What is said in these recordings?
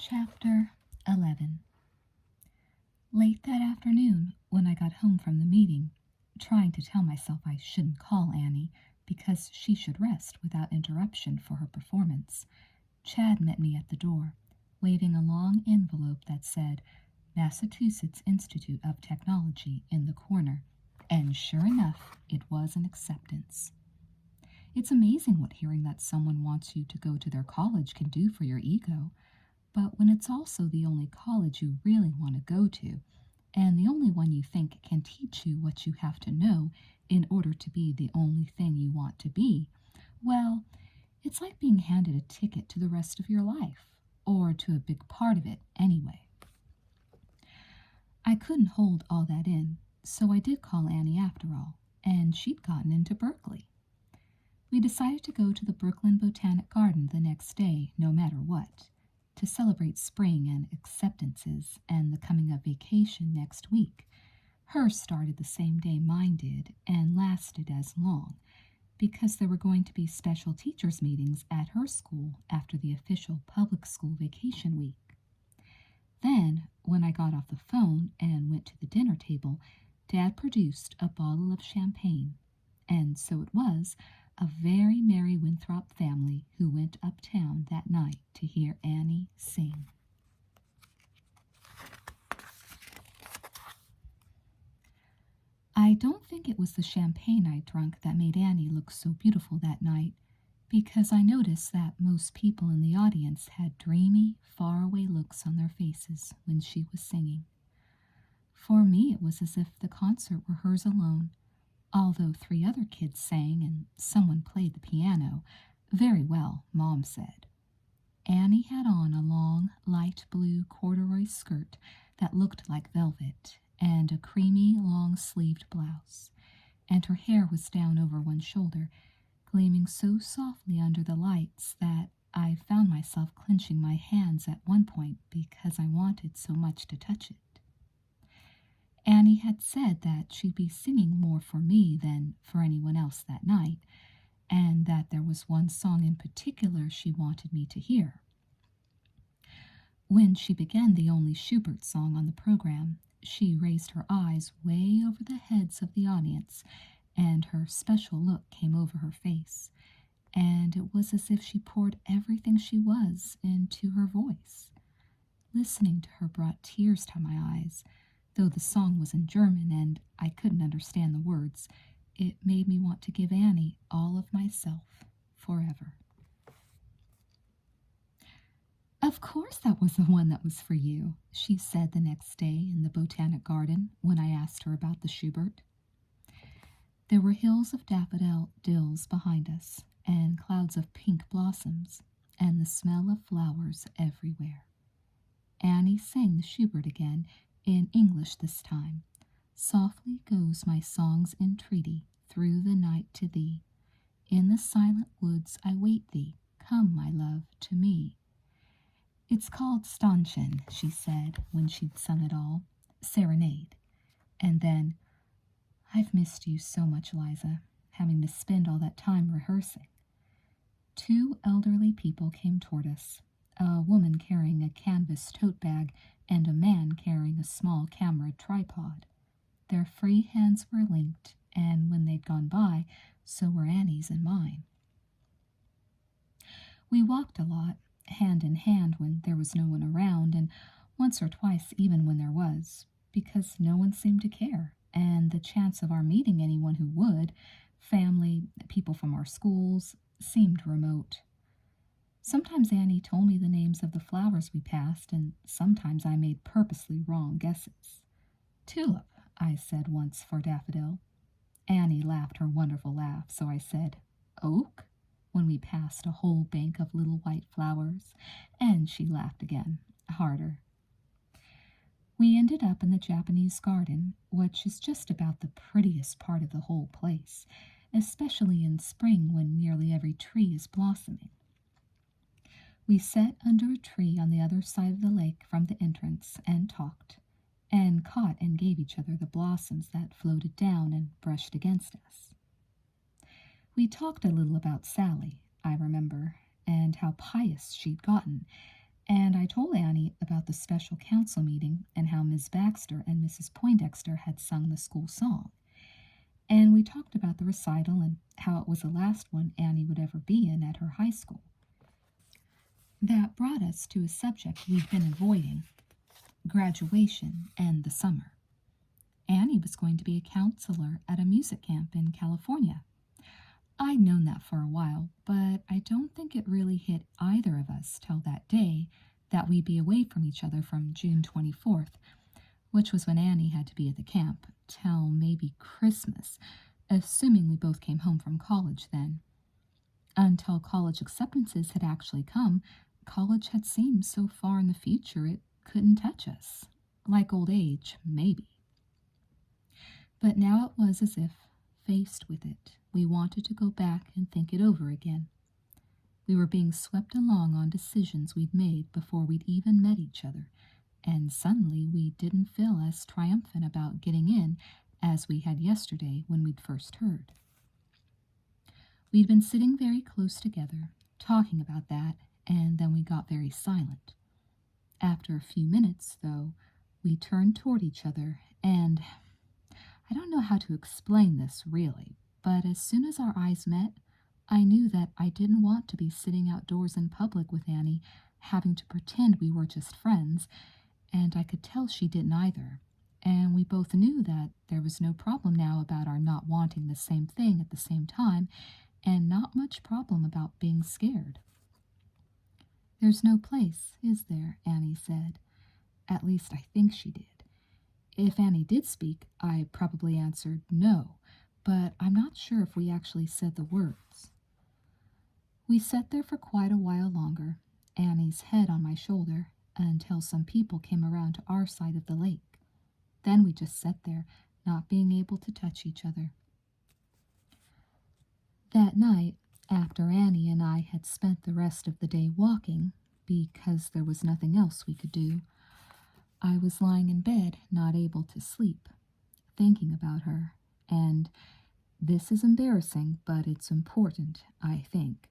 Chapter 11. Late that afternoon, when I got home from the meeting, trying to tell myself I shouldn't call Annie because she should rest without interruption for her performance, Chad met me at the door, waving a long envelope that said Massachusetts Institute of Technology in the corner, and sure enough, it was an acceptance. It's amazing what hearing that someone wants you to go to their college can do for your ego. But when it's also the only college you really want to go to, and the only one you think can teach you what you have to know in order to be the only thing you want to be, well, it's like being handed a ticket to the rest of your life, or to a big part of it anyway. I couldn't hold all that in, so I did call Annie after all, and she'd gotten into Berkeley. We decided to go to the Brooklyn Botanic Garden the next day, no matter what, to celebrate spring and acceptances and the coming of vacation next week. Hers started the same day mine did and lasted as long, because there were going to be special teachers' meetings at her school after the official public school vacation week. Then, when I got off the phone and went to the dinner table, Dad produced a bottle of champagne, and so it was a very merry Winthrop family who went uptown that night to hear Annie sing. I don't think it was the champagne I drank that made Annie look so beautiful that night, because I noticed that most people in the audience had dreamy, faraway looks on their faces when she was singing. For me, it was as if the concert were hers alone, although 3 other kids sang and someone played the piano. Very well, Mom said. Annie had on a long, light blue corduroy skirt that looked like velvet, and a creamy, long-sleeved blouse, and her hair was down over one shoulder, gleaming so softly under the lights that I found myself clenching my hands at one point because I wanted so much to touch it. Annie had said that she'd be singing more for me than for anyone else that night, and that there was one song in particular she wanted me to hear. When she began the only Schubert song on the program, she raised her eyes way over the heads of the audience, and her special look came over her face, and it was as if she poured everything she was into her voice. Listening to her brought tears to my eyes. Though the song was in German and I couldn't understand the words, it made me want to give Annie all of myself forever. Of course that was the one that was for you, she said the next day in the Botanic Garden when I asked her about the Schubert. There were hills of daffodils behind us, and clouds of pink blossoms, and the smell of flowers everywhere. Annie sang the Schubert again, in English this time. Softly goes my song's entreaty through the night to thee. In the silent woods I wait thee. Come, my love, to me. It's called Stanchen, she said when she'd sung it all. Serenade. And then, I've missed you so much, Liza, having to spend all that time rehearsing. 2 elderly people came toward us, a woman carrying a canvas tote bag and a man carrying a small camera tripod. Their free hands were linked, and when they'd gone by, so were Annie's and mine. We walked a lot, hand in hand when there was no one around, and once or twice even when there was, because no one seemed to care, and the chance of our meeting anyone who would, family, people from our schools, seemed remote. Sometimes Annie told me the names of the flowers we passed, and sometimes I made purposely wrong guesses. Tulip, I said once for daffodil. Annie laughed her wonderful laugh, so I said oak when we passed a whole bank of little white flowers, and she laughed again, harder. We ended up in the Japanese garden, which is just about the prettiest part of the whole place, especially in spring when nearly every tree is blossoming. We sat under a tree on the other side of the lake from the entrance and talked, and caught and gave each other the blossoms that floated down and brushed against us. We talked a little about Sally, I remember, and how pious she'd gotten, And I told Annie about the special council meeting and how Miss Baxter and Mrs. Poindexter had sung the school song. And we talked about the recital and how it was the last one Annie would ever be in at her high school. That brought us to a subject we'd been avoiding: graduation and the summer. Annie was going to be a counselor at a music camp in California. I'd known that for a while, but I don't think it really hit either of us till that day that we'd be away from each other from June 24th, which was when Annie had to be at the camp, till maybe Christmas, assuming we both came home from college then. Until college acceptances had actually come, college had seemed so far in the future it couldn't touch us. Like old age, maybe. But now it was as if, faced with it, we wanted to go back and think it over again. We were being swept along on decisions we'd made before we'd even met each other, and suddenly we didn't feel as triumphant about getting in as we had yesterday when we'd first heard. We'd been sitting very close together, talking about that, and then we got very silent. After a few minutes, though, we turned toward each other, and I don't know how to explain this really, but as soon as our eyes met, I knew that I didn't want to be sitting outdoors in public with Annie, having to pretend we were just friends, and I could tell she didn't either. And we both knew that there was no problem now about our not wanting the same thing at the same time, and not much problem about being scared. "There's no place, is there?" Annie said. At least I think she did. If Annie did speak, I probably answered no, but I'm not sure if we actually said the words. We sat there for quite a while longer, Annie's head on my shoulder, until some people came around to our side of the lake. Then we just sat there, not being able to touch each other. That night, after Annie and I had spent the rest of the day walking, because there was nothing else we could do, I was lying in bed, not able to sleep, thinking about her, and this is embarrassing, but it's important, I think.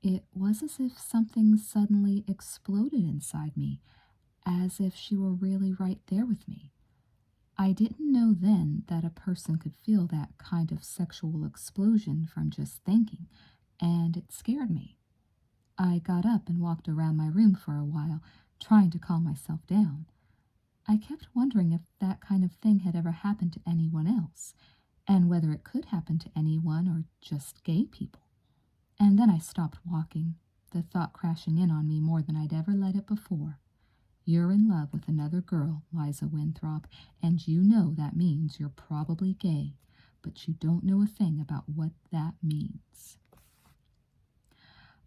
It was as if something suddenly exploded inside me, as if she were really right there with me. I didn't know then that a person could feel that kind of sexual explosion from just thinking, and it scared me. I got up and walked around my room for a while, trying to calm myself down. I kept wondering if that kind of thing had ever happened to anyone else, and whether it could happen to anyone or just gay people. And then I stopped walking, the thought crashing in on me more than I'd ever let it before. You're in love with another girl, Liza Winthrop, and you know that means you're probably gay, but you don't know a thing about what that means.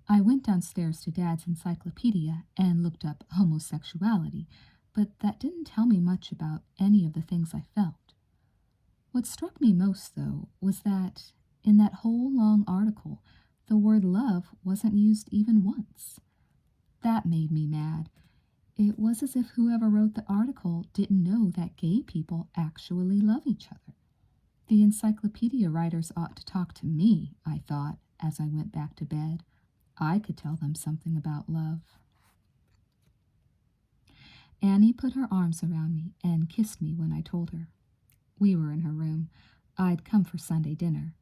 I went downstairs to Dad's encyclopedia and looked up homosexuality, but that didn't tell me much about any of the things I felt. What struck me most, though, was that in that whole long article, the word love wasn't used even once. That made me mad. It was as if whoever wrote the article didn't know that gay people actually love each other. The encyclopedia writers ought to talk to me, I thought, as I went back to bed. I could tell them something about love. Annie put her arms around me and kissed me when I told her. We were in her room. I'd come for Sunday dinner.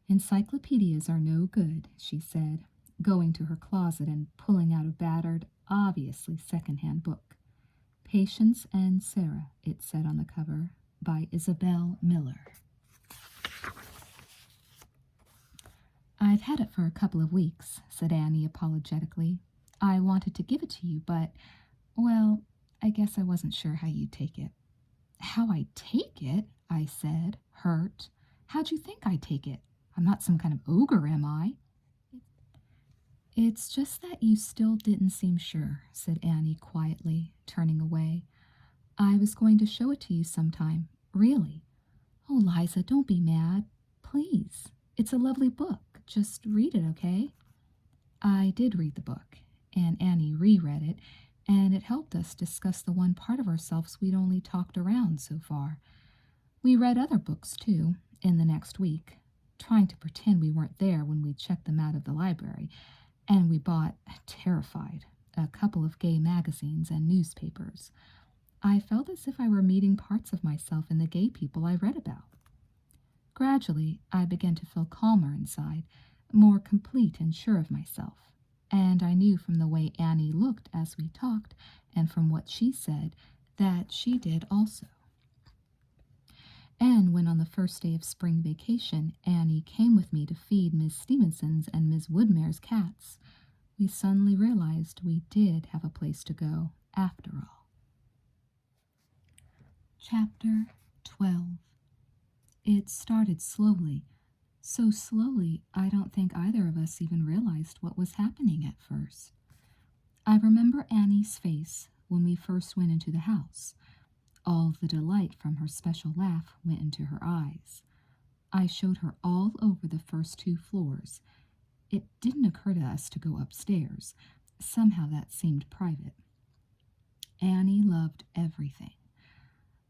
"Encyclopedias are no good," she said, going to her closet and pulling out a battered, obviously second-hand book. "Patience and Sarah," it said on the cover, by Isabel Miller. "I've had it for a couple of weeks," said Annie apologetically. "I wanted to give it to you, but, well, I guess I wasn't sure how you'd take it." "How I'd take it?" I said, hurt. "How'd you think I'd take it? I'm not some kind of ogre, am I?" "It's just that you still didn't seem sure," said Annie quietly, turning away. "I was going to show it to you sometime, really." "Oh, Liza, don't be mad. Please. It's a lovely book. Just read it, okay?" I did read the book, and Annie reread it, and it helped us discuss the one part of ourselves we'd only talked around so far. We read other books, too, in the next week, trying to pretend we weren't there when we checked them out of the library, and we bought, terrified, a couple of gay magazines and newspapers. I felt as if I were meeting parts of myself in the gay people I read about. Gradually, I began to feel calmer inside, more complete and sure of myself, and I knew from the way Annie looked as we talked and from what she said that she did also. And when on the first day of spring vacation Annie came with me to feed Miss Stevenson's and Miss Woodmare's cats, we suddenly realized we did have a place to go after all. Chapter 12. It started slowly, so slowly I don't think either of us even realized what was happening at first. I remember Annie's face when we first went into the house. All the delight from her special laugh went into her eyes. I showed her all over the first 2 floors. It didn't occur to us to go upstairs. Somehow that seemed private. Annie loved everything.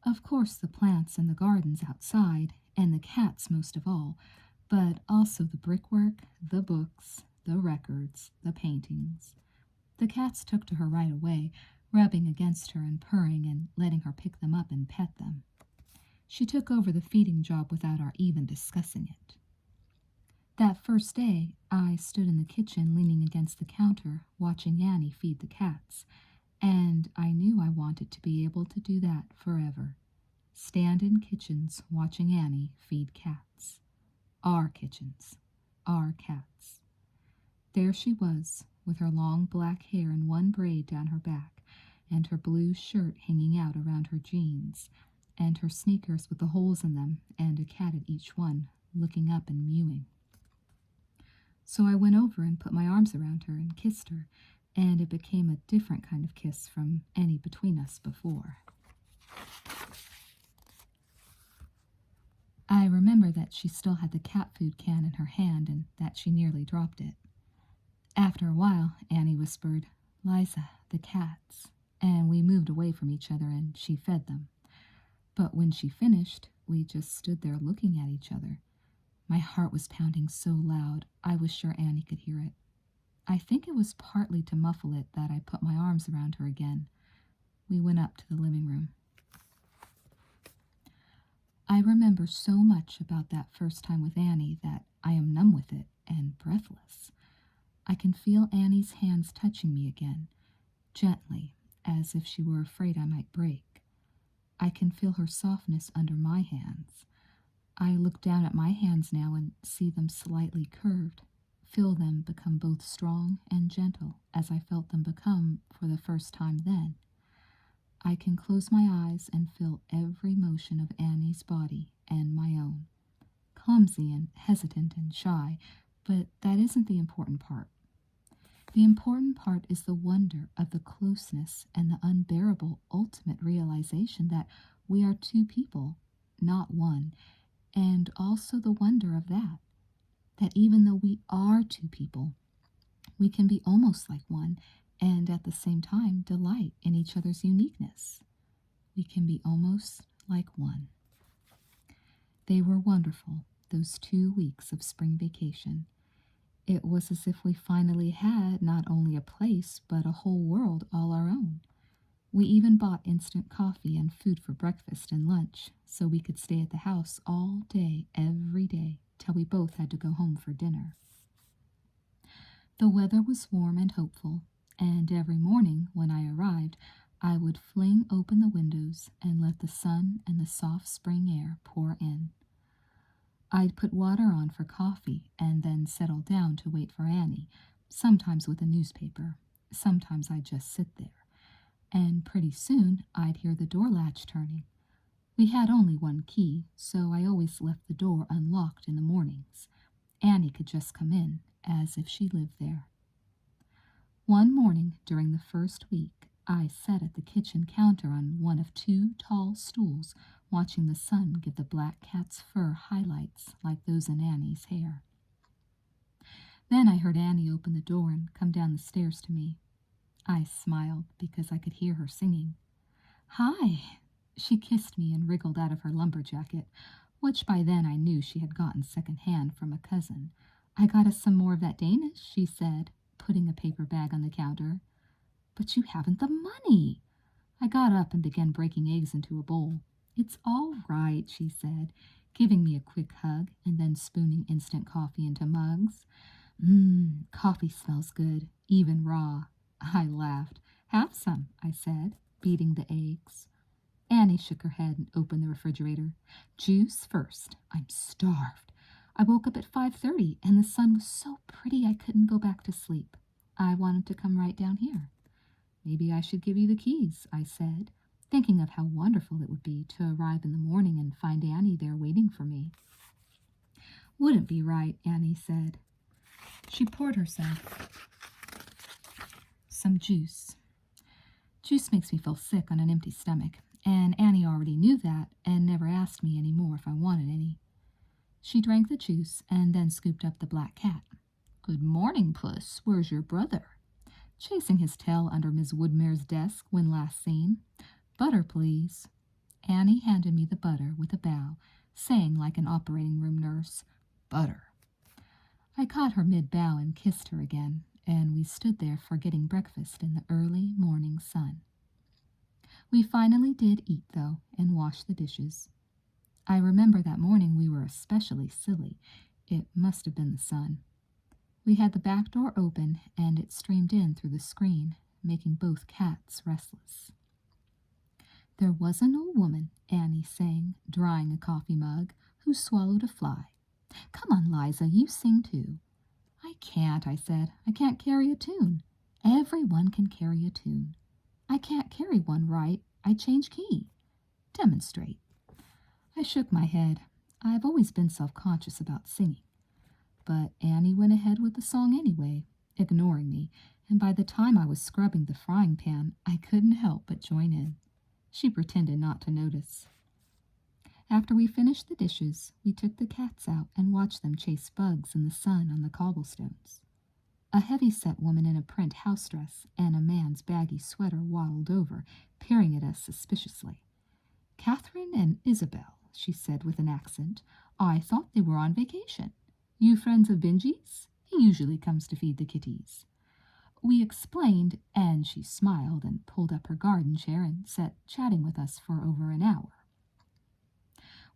Of course, the plants and the gardens outside, and the cats most of all, but also the brickwork, the books, the records, the paintings. The cats took to her right away, rubbing against her and purring and letting her pick them up and pet them. She took over the feeding job without our even discussing it. That first day, I stood in the kitchen leaning against the counter, watching Annie feed the cats, and I knew I wanted to be able to do that forever. Stand in kitchens watching Annie feed cats. Our kitchens, our cats. There she was, with her long black hair in one braid down her back, and her blue shirt hanging out around her jeans, and her sneakers with the holes in them, and a cat at each one, looking up and mewing. So I went over and put my arms around her and kissed her, and it became a different kind of kiss from any between us before. I remember that she still had the cat food can in her hand and that she nearly dropped it. After a while, Annie whispered, "Liza, the cats," and we moved away from each other and she fed them. But when she finished, we just stood there looking at each other. My heart was pounding so loud, I was sure Annie could hear it. I think it was partly to muffle it that I put my arms around her again. We went up to the living room. I remember so much about that first time with Annie that I am numb with it and breathless. I can feel Annie's hands touching me again, gently, as if she were afraid I might break. I can feel her softness under my hands. I look down at my hands now and see them slightly curved, feel them become both strong and gentle as I felt them become for the first time then. I can close my eyes and feel every motion of Annie's body and my own. Clumsy and hesitant and shy, but that isn't the important part. The important part is the wonder of the closeness and the unbearable ultimate realization that we are 2 people, not one, and also the wonder of that even though we are 2 people, we can be almost like one and at the same time delight in each other's uniqueness. We can be almost like one. They were wonderful, those 2 weeks of spring vacation. It was as if we finally had not only a place, but a whole world all our own. We even bought instant coffee and food for breakfast and lunch, so we could stay at the house all day, every day, till we both had to go home for dinner. The weather was warm and hopeful, and every morning when I arrived, I would fling open the windows and let the sun and the soft spring air pour in. I'd put water on for coffee and then settle down to wait for Annie, sometimes with a newspaper, sometimes I'd just sit there. And pretty soon I'd hear the door latch turning. We had only one key, so I always left the door unlocked in the mornings. Annie could just come in, as if she lived there. One morning during the first week, I sat at the kitchen counter on one of 2 tall stools, watching the sun give the black cat's fur highlights like those in Annie's hair. Then I heard Annie open the door and come down the stairs to me. I smiled because I could hear her singing. "Hi!" She kissed me and wriggled out of her lumber jacket, which by then I knew she had gotten second-hand from a cousin. "I got us some more of that Danish," she said, putting a paper bag on the counter. But you haven't the money. I got up and began breaking eggs into a bowl. It's all right, she said, giving me a quick hug and then spooning instant coffee into mugs. Coffee smells good, even raw. I laughed. Have some, I said, beating the eggs. Annie shook her head and opened the refrigerator. Juice first. I'm starved. I woke up at 5:30 and the sun was so pretty I couldn't go back to sleep. I wanted to come right down here. Maybe I should give you the keys, I said, thinking of how wonderful it would be to arrive in the morning and find Annie there waiting for me. Wouldn't be right, Annie said. She poured herself some juice. Juice makes me feel sick on an empty stomach, and Annie already knew that and never asked me any more if I wanted any. She drank the juice and then scooped up the black cat. Good morning, Puss. Where's your brother? Chasing his tail under Miss Woodmere's desk when last seen. Butter, please. Annie handed me the butter with a bow, saying like an operating room nurse, Butter. I caught her mid-bow and kissed her again, and we stood there forgetting breakfast in the early morning sun. We finally did eat, though, and wash the dishes. I remember that morning we were especially silly. It must have been the sun. We had the back door open, and it streamed in through the screen, making both cats restless. There was an old woman, Annie sang, drying a coffee mug, who swallowed a fly. Come on, Liza, you sing too. I can't, I said. I can't carry a tune. Everyone can carry a tune. I can't carry one right. I change key. Demonstrate. I shook my head. I've always been self-conscious about singing. But Annie went ahead with the song anyway, ignoring me, and by the time I was scrubbing the frying pan, I couldn't help but join in. She pretended not to notice. After we finished the dishes, we took the cats out and watched them chase bugs in the sun on the cobblestones. A heavy-set woman in a print house dress and a man's baggy sweater waddled over, peering at us suspiciously. Catherine and Isabel, she said with an accent. I thought they were on vacation. You friends of Benji's? He usually comes to feed the kitties. We explained, and she smiled and pulled up her garden chair and sat chatting with us for over an hour.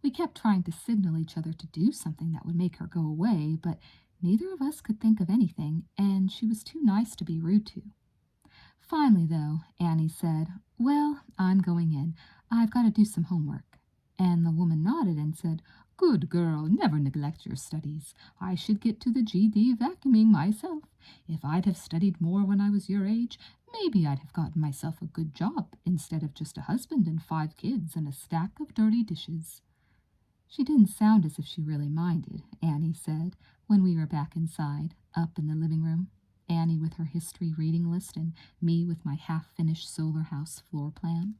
We kept trying to signal each other to do something that would make her go away, but neither of us could think of anything, and she was too nice to be rude to. Finally, though, Annie said, Well, I'm going in. I've got to do some homework. And the woman nodded and said, Good girl, never neglect your studies. I should get to the GD vacuuming myself. If I'd have studied more when I was your age, maybe I'd have gotten myself a good job instead of just a husband and 5 kids and a stack of dirty dishes. She didn't sound as if she really minded, Annie said, when we were back inside, up in the living room. Annie with her history reading list and me with my half-finished solar house floor plan.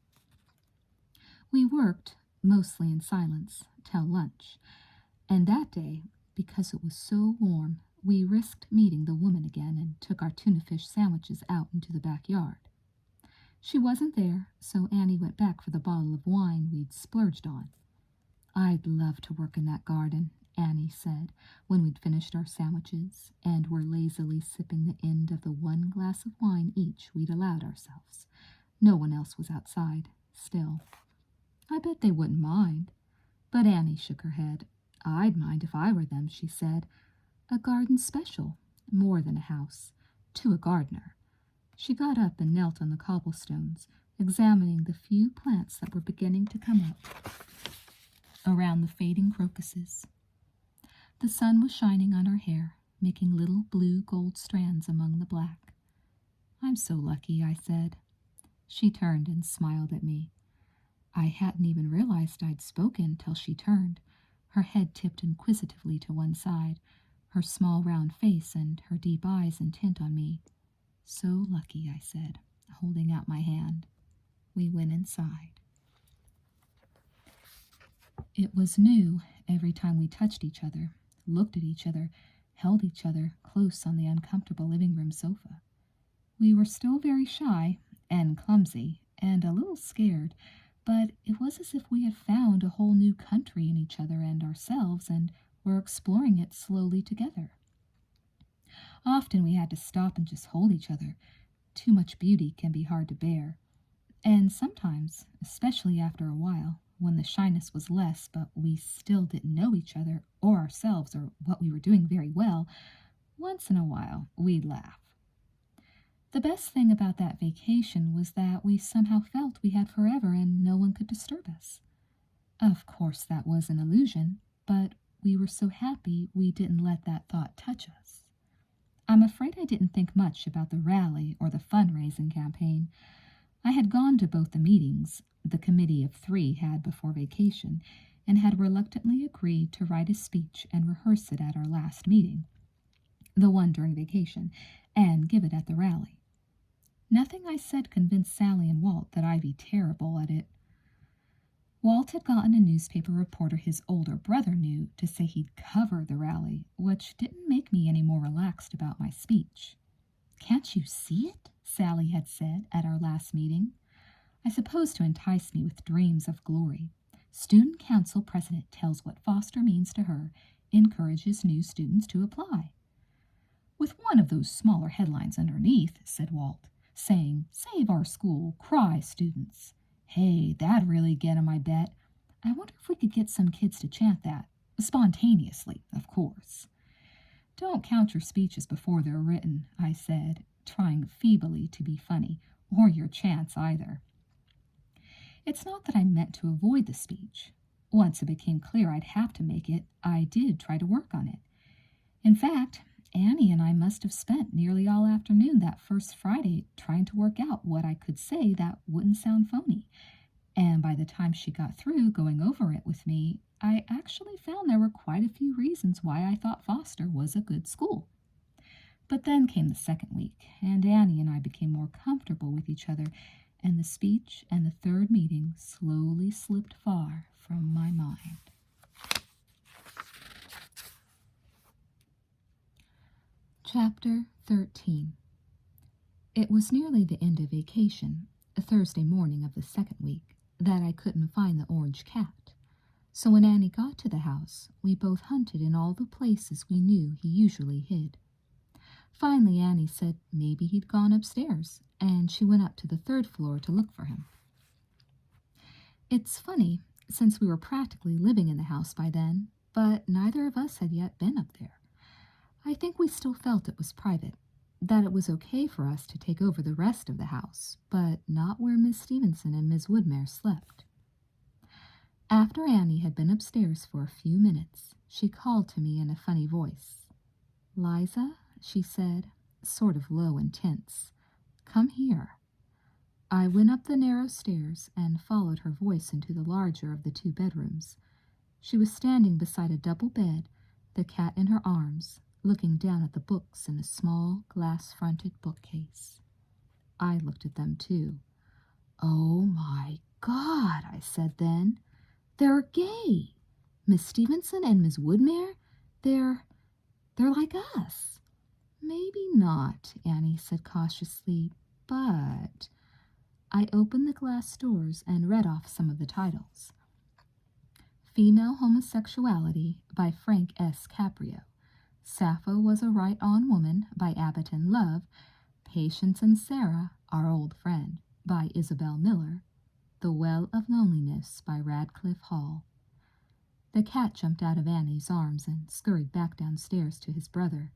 We worked, mostly in silence, till lunch, and that day, because it was so warm, we risked meeting the woman again and took our tuna fish sandwiches out into the backyard. She wasn't there, so Annie went back for the bottle of wine we'd splurged on. I'd love to work in that garden, Annie said, when we'd finished our sandwiches and were lazily sipping the end of the 1 glass of wine each we'd allowed ourselves. No one else was outside, still. I bet they wouldn't mind. But Annie shook her head. I'd mind if I were them, she said. A garden special, more than a house, to a gardener. She got up and knelt on the cobblestones, examining the few plants that were beginning to come up around the fading crocuses. The sun was shining on her hair, making little blue gold strands among the black. I'm so lucky, I said. She turned and smiled at me. I hadn't even realized I'd spoken till she turned, her head tipped inquisitively to one side, her small round face and her deep eyes intent on me. So lucky, I said, holding out my hand. We went inside. It was new every time we touched each other, looked at each other, held each other close on the uncomfortable living room sofa. We were still very shy and clumsy and a little scared, but it was as if we had found a whole new country in each other and ourselves and were exploring it slowly together. Often we had to stop and just hold each other, Too much beauty can be hard to bear. And sometimes, especially after a while, when the shyness was less but we still didn't know each other or ourselves or what we were doing very well, once in a while we'd laugh. The best thing about that vacation was that we somehow felt we had forever and no one could disturb us. Of course, that was an illusion, but we were so happy we didn't let that thought touch us. I'm afraid I didn't think much about the rally or the fundraising campaign. I had gone to both the meetings the committee of 3 had before vacation and had reluctantly agreed to write a speech and rehearse it at our last meeting, the one during vacation, and give it at the rally. Nothing I said convinced Sally and Walt that I'd be terrible at it. Walt had gotten a newspaper reporter his older brother knew to say he'd cover the rally, which didn't make me any more relaxed about my speech. "Can't you see it?" Sally had said at our last meeting. I suppose to entice me with dreams of glory. Student Council President tells what Foster means to her, encourages new students to apply. With one of those smaller headlines underneath, said Walt, saying, "Save our school, cry students." Hey, that'd really get 'em, I bet. I wonder if we could get some kids to chant that. Spontaneously, of course. Don't count your speeches before they're written, I said, trying feebly to be funny, or your chants either. It's not that I meant to avoid the speech. Once it became clear I'd have to make it, I did try to work on it. In fact, Annie and I must have spent nearly all afternoon that first Friday trying to work out what I could say that wouldn't sound phony. And by the time she got through going over it with me, I actually found there were quite a few reasons why I thought Foster was a good school. But then came the second week, and Annie and I became more comfortable with each other, and the speech and the third meeting slowly slipped far from my mind. Chapter 13. It was nearly the end of vacation, a Thursday morning of the second week, that I couldn't find the orange cat. So when Annie got to the house, we both hunted in all the places we knew he usually hid. Finally, Annie said maybe he'd gone upstairs, and she went up to the 3rd floor to look for him. It's funny, since we were practically living in the house by then, but neither of us had yet been up there. I think we still felt it was private, that it was okay for us to take over the rest of the house, but not where Miss Stevenson and Miss Woodmere slept. After Annie had been upstairs for a few minutes, she called to me in a funny voice. "Liza," she said, sort of low and tense, "come here." I went up the narrow stairs and followed her voice into the larger of the 2 bedrooms. She was standing beside a double bed, the cat in her arms, looking down at the books in a small glass-fronted bookcase. I looked at them too. "Oh my God," I said then. "They're gay. Miss Stevenson and Miss Woodmere, they're like us." "Maybe not," Annie said cautiously, "but—" I opened the glass doors and read off some of the titles. Female Homosexuality by Frank S. Caprio. Sappho Was a Right-On Woman by Abbott and Love. Patience and Sarah, Our Old Friend by Isabel Miller. The Well of Loneliness by Radcliffe Hall. The cat jumped out of Annie's arms and scurried back downstairs to his brother.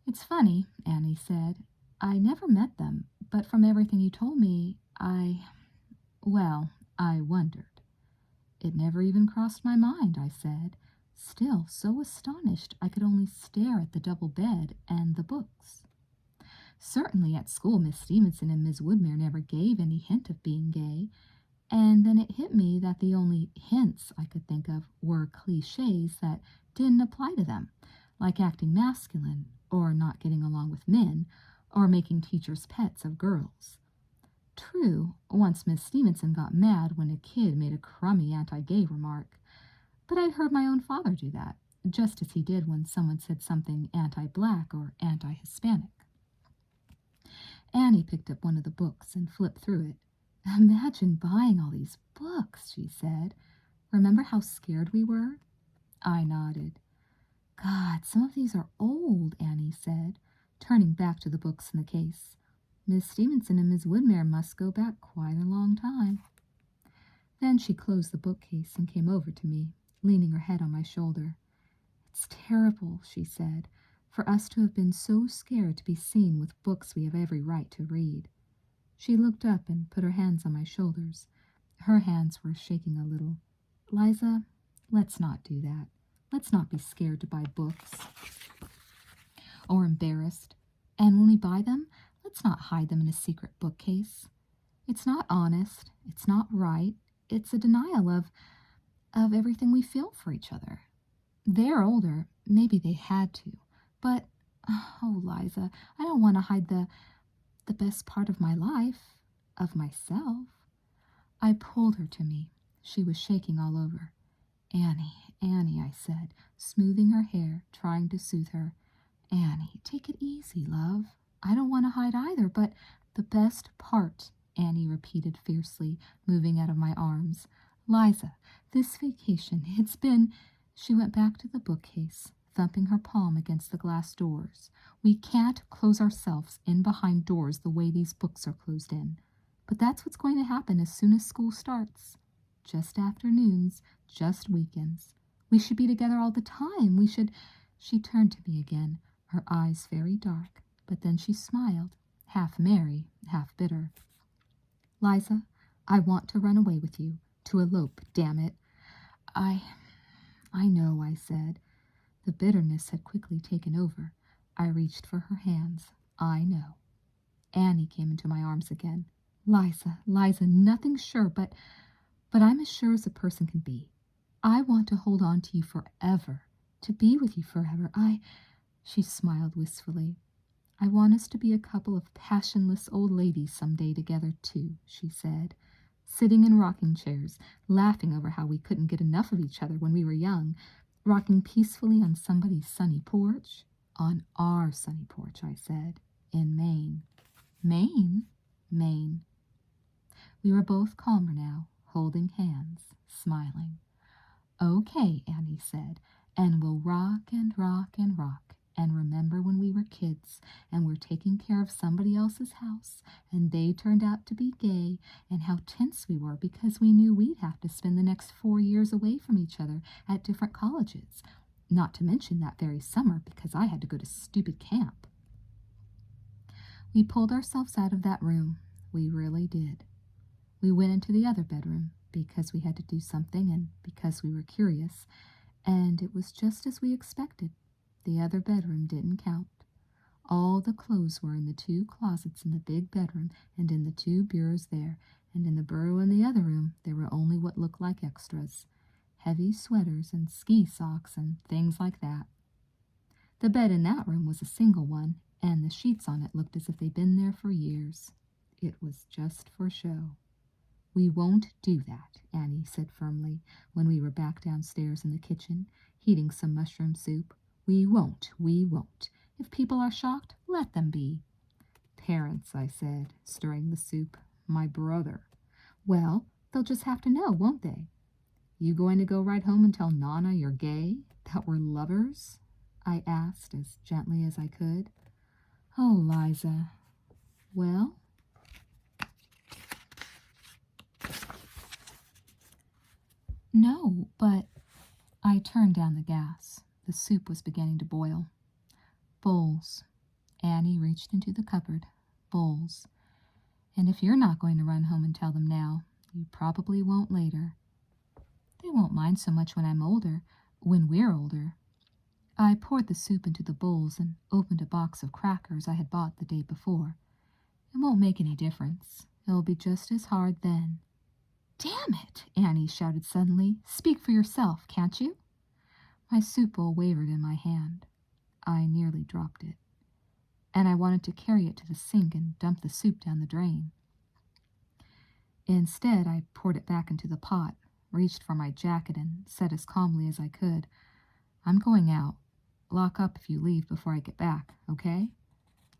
"It's funny," Annie said. "I never met them, but from everything you told me, I wondered." "It never even crossed my mind," I said, still so astonished I could only stare at the double bed and the books. Certainly at school Miss Stevenson and Miss Woodmere never gave any hint of being gay, and then it hit me that the only hints I could think of were cliches that didn't apply to them, like acting masculine, or not getting along with men, or making teachers' pets of girls. True, once Miss Stevenson got mad when a kid made a crummy anti-gay remark, but I'd heard my own father do that, just as he did when someone said something anti-black or anti-Hispanic. Annie picked up one of the books and flipped through it. "Imagine buying all these books," she said. "Remember how scared we were?" I nodded. "God, some of these are old," Annie said, turning back to the books in the case. Miss Stevenson and Miss Woodmere must go back quite a long time." Then she closed the bookcase and came over to me, leaning her head on my shoulder. "It's terrible," she said, "for us to have been so scared to be seen with books we have every right to read." She looked up and put her hands on my shoulders. Her hands were shaking a little. "Liza, let's not do that. Let's not be scared to buy books or embarrassed. And when we buy them, let's not hide them in a secret bookcase. It's not honest. It's not right. It's a denial of everything we feel for each other. They're older. Maybe they had to. But, oh, Liza, I don't want to hide the best part of my life, of myself." I pulled her to me. She was shaking all over. "Annie, Annie," I said, smoothing her hair, trying to soothe her. "Annie, take it easy, love. I don't want to hide either, but the best part," Annie repeated fiercely, moving out of my arms. "Liza, this vacation, it's been—" She went back to the bookcase, thumping her palm against the glass doors. "We can't close ourselves in behind doors the way these books are closed in. But that's what's going to happen as soon as school starts. Just afternoons, just weekends. We should be together all the time. We should—" She turned to me again, her eyes very dark, but then she smiled, half merry, half bitter. "Liza, I want to run away with you, to elope, damn it." I know," I said. The bitterness had quickly taken over. I reached for her hands. "I know." Annie came into my arms again. "Liza, Liza, nothing's sure, but I'm as sure as a person can be. I want to hold on to you forever, to be with you forever. She smiled wistfully. "I want us to be a couple of passionless old ladies some day together, too," she said, "sitting in rocking chairs, laughing over how we couldn't get enough of each other when we were young, rocking peacefully on somebody's sunny porch." "On our sunny porch," I said, "in Maine." "Maine?" "Maine." We were both calmer now, holding hands, smiling. "Okay," Annie said, "and we'll rock and rock and rock, and remember when we were kids, and were taking care of somebody else's house, and they turned out to be gay, and how tense we were because we knew we'd have to spend the next 4 years away from each other at different colleges, not to mention that very summer because I had to go to stupid camp." We pulled ourselves out of that room. We really did. We went into the other bedroom because we had to do something and because we were curious, and it was just as we expected. The other bedroom didn't count. All the clothes were in the 2 closets in the big bedroom and in the 2 bureaus there, and in the bureau in the other room there were only what looked like extras, heavy sweaters and ski socks and things like that. The bed in that room was a single one, and the sheets on it looked as if they'd been there for years. It was just for show. "We won't do that," Annie said firmly, when we were back downstairs in the kitchen, heating some mushroom soup. We won't. If people are shocked, let them be." "Parents," I said, stirring the soup. "My brother." "Well, they'll just have to know, won't they?" "You going to go right home and tell Nana you're gay? That we're lovers?" I asked as gently as I could. "Oh, Liza." "Well?" "No, but—" I turned down the gas. The soup was beginning to boil. "Bowls." Annie reached into the cupboard. "Bowls. And if you're not going to run home and tell them now, you probably won't later. They won't mind so much when I'm older, when we're older." I poured the soup into the bowls and opened a box of crackers I had bought the day before. "It won't make any difference. It'll be just as hard then." "Damn it!" Annie shouted suddenly. "Speak for yourself, can't you?" My soup bowl wavered in my hand. I nearly dropped it, and I wanted to carry it to the sink and dump the soup down the drain. Instead, I poured it back into the pot, reached for my jacket, and said as calmly as I could, "I'm going out. Lock up if you leave before I get back, okay?"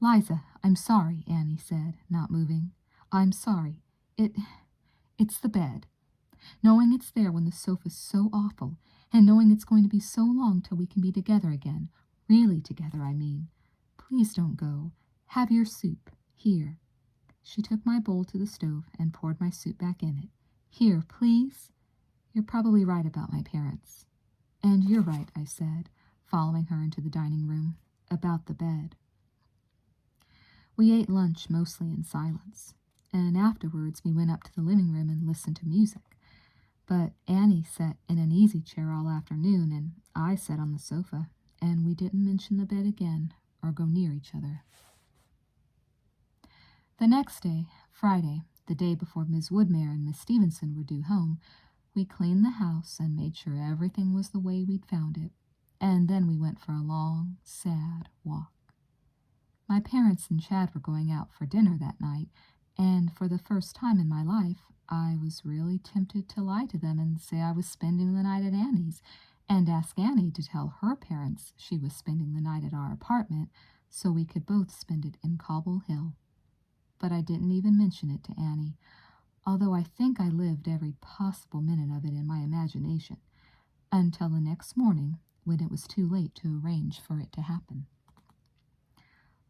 "Liza, I'm sorry," Annie said, not moving. "I'm sorry. It's the bed. Knowing it's there when the sofa's so awful, and knowing it's going to be so long till we can be together again. Really together, I mean. Please don't go. Have your soup. Here." She took my bowl to the stove and poured my soup back in it. Here, please. You're probably right about my parents. And you're right, I said, following her into the dining room, about the bed. We ate lunch mostly in silence, and afterwards we went up to the living room and listened to music. But Annie sat in an easy chair all afternoon, and I sat on the sofa, and we didn't mention the bed again or go near each other. The next day, Friday, the day before Ms. Woodmere and Miss Stevenson were due home, we cleaned the house and made sure everything was the way we'd found it, and then we went for a long, sad walk. My parents and Chad were going out for dinner that night, and for the first time in my life, I was really tempted to lie to them and say I was spending the night at Annie's, and ask Annie to tell her parents she was spending the night at our apartment so we could both spend it in Cobble Hill. But I didn't even mention it to Annie, although I think I lived every possible minute of it in my imagination, until the next morning when it was too late to arrange for it to happen.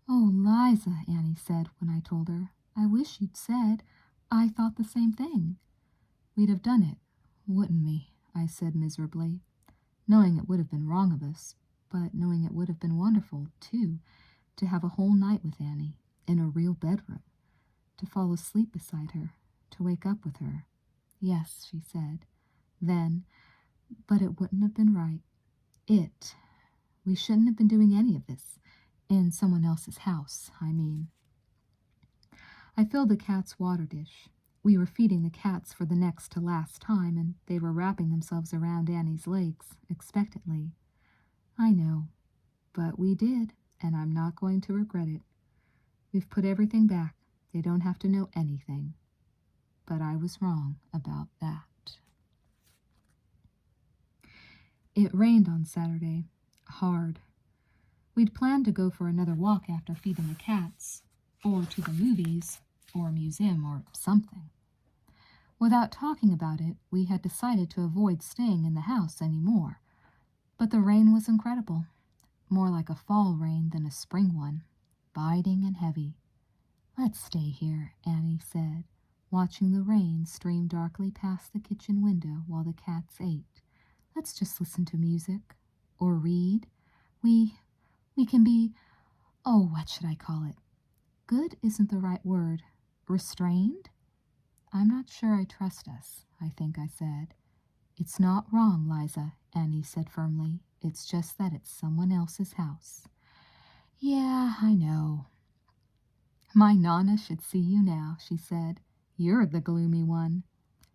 "Oh, Liza," Annie said when I told her, "I wish you'd said. I thought the same thing." "We'd have done it, wouldn't we?" I said miserably, knowing it would have been wrong of us, but knowing it would have been wonderful, too, to have a whole night with Annie, in a real bedroom, to fall asleep beside her, to wake up with her. "Yes," she said, then, but it wouldn't have been right. We shouldn't have been doing any of this. In someone else's house, I mean. I filled the cat's water dish. We were feeding the cats for the next to last time, and they were wrapping themselves around Annie's legs, expectantly. I know, but we did, and I'm not going to regret it. We've put everything back. They don't have to know anything. But I was wrong about that. It rained on Saturday, hard. We'd planned to go for another walk after feeding the cats, or to the movies, or a museum, or something. Without talking about it, we had decided to avoid staying in the house any more. But the rain was incredible, more like a fall rain than a spring one, biting and heavy. "Let's stay here," Annie said, watching the rain stream darkly past the kitchen window while the cats ate. "Let's just listen to music, or read. We can be, what should I call it? Good isn't the right word. Restrained? I'm not sure I trust us," I think I said. "It's not wrong, Liza," Annie said firmly. "It's just that it's someone else's house." "Yeah, I know." "My Nana should see you now," she said. "You're the gloomy one."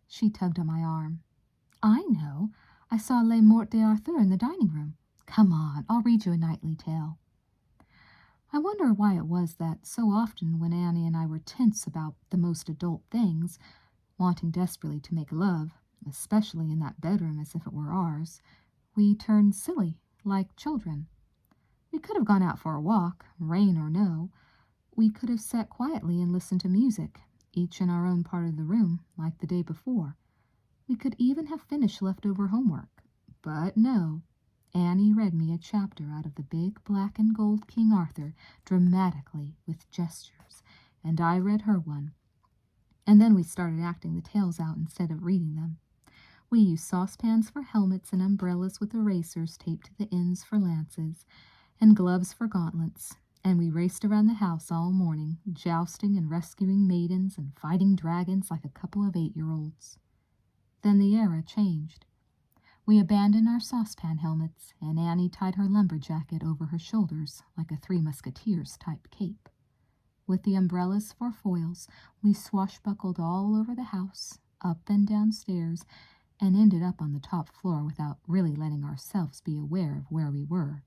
She tugged on my arm. "I know. I saw Les Morts d'Arthur in the dining room. Come on, I'll read you a nightly tale." I wonder why it was that so often when Annie and I were tense about the most adult things, wanting desperately to make love, especially in that bedroom as if it were ours, we turned silly, like children. We could have gone out for a walk, rain or no. We could have sat quietly and listened to music, each in our own part of the room, like the day before. We could even have finished leftover homework. But no. Annie read me a chapter out of the big black and gold King Arthur, dramatically, with gestures, and I read her one. And then we started acting the tales out instead of reading them. We used saucepans for helmets and umbrellas with erasers taped to the ends for lances, and gloves for gauntlets, and we raced around the house all morning, jousting and rescuing maidens and fighting dragons like a couple of 8-year-olds. Then the era changed. We abandoned our saucepan helmets, and Annie tied her lumber jacket over her shoulders like a Three Musketeers type cape. With the umbrellas for foils, we swashbuckled all over the house, up and downstairs, and ended up on the top floor without really letting ourselves be aware of where we were.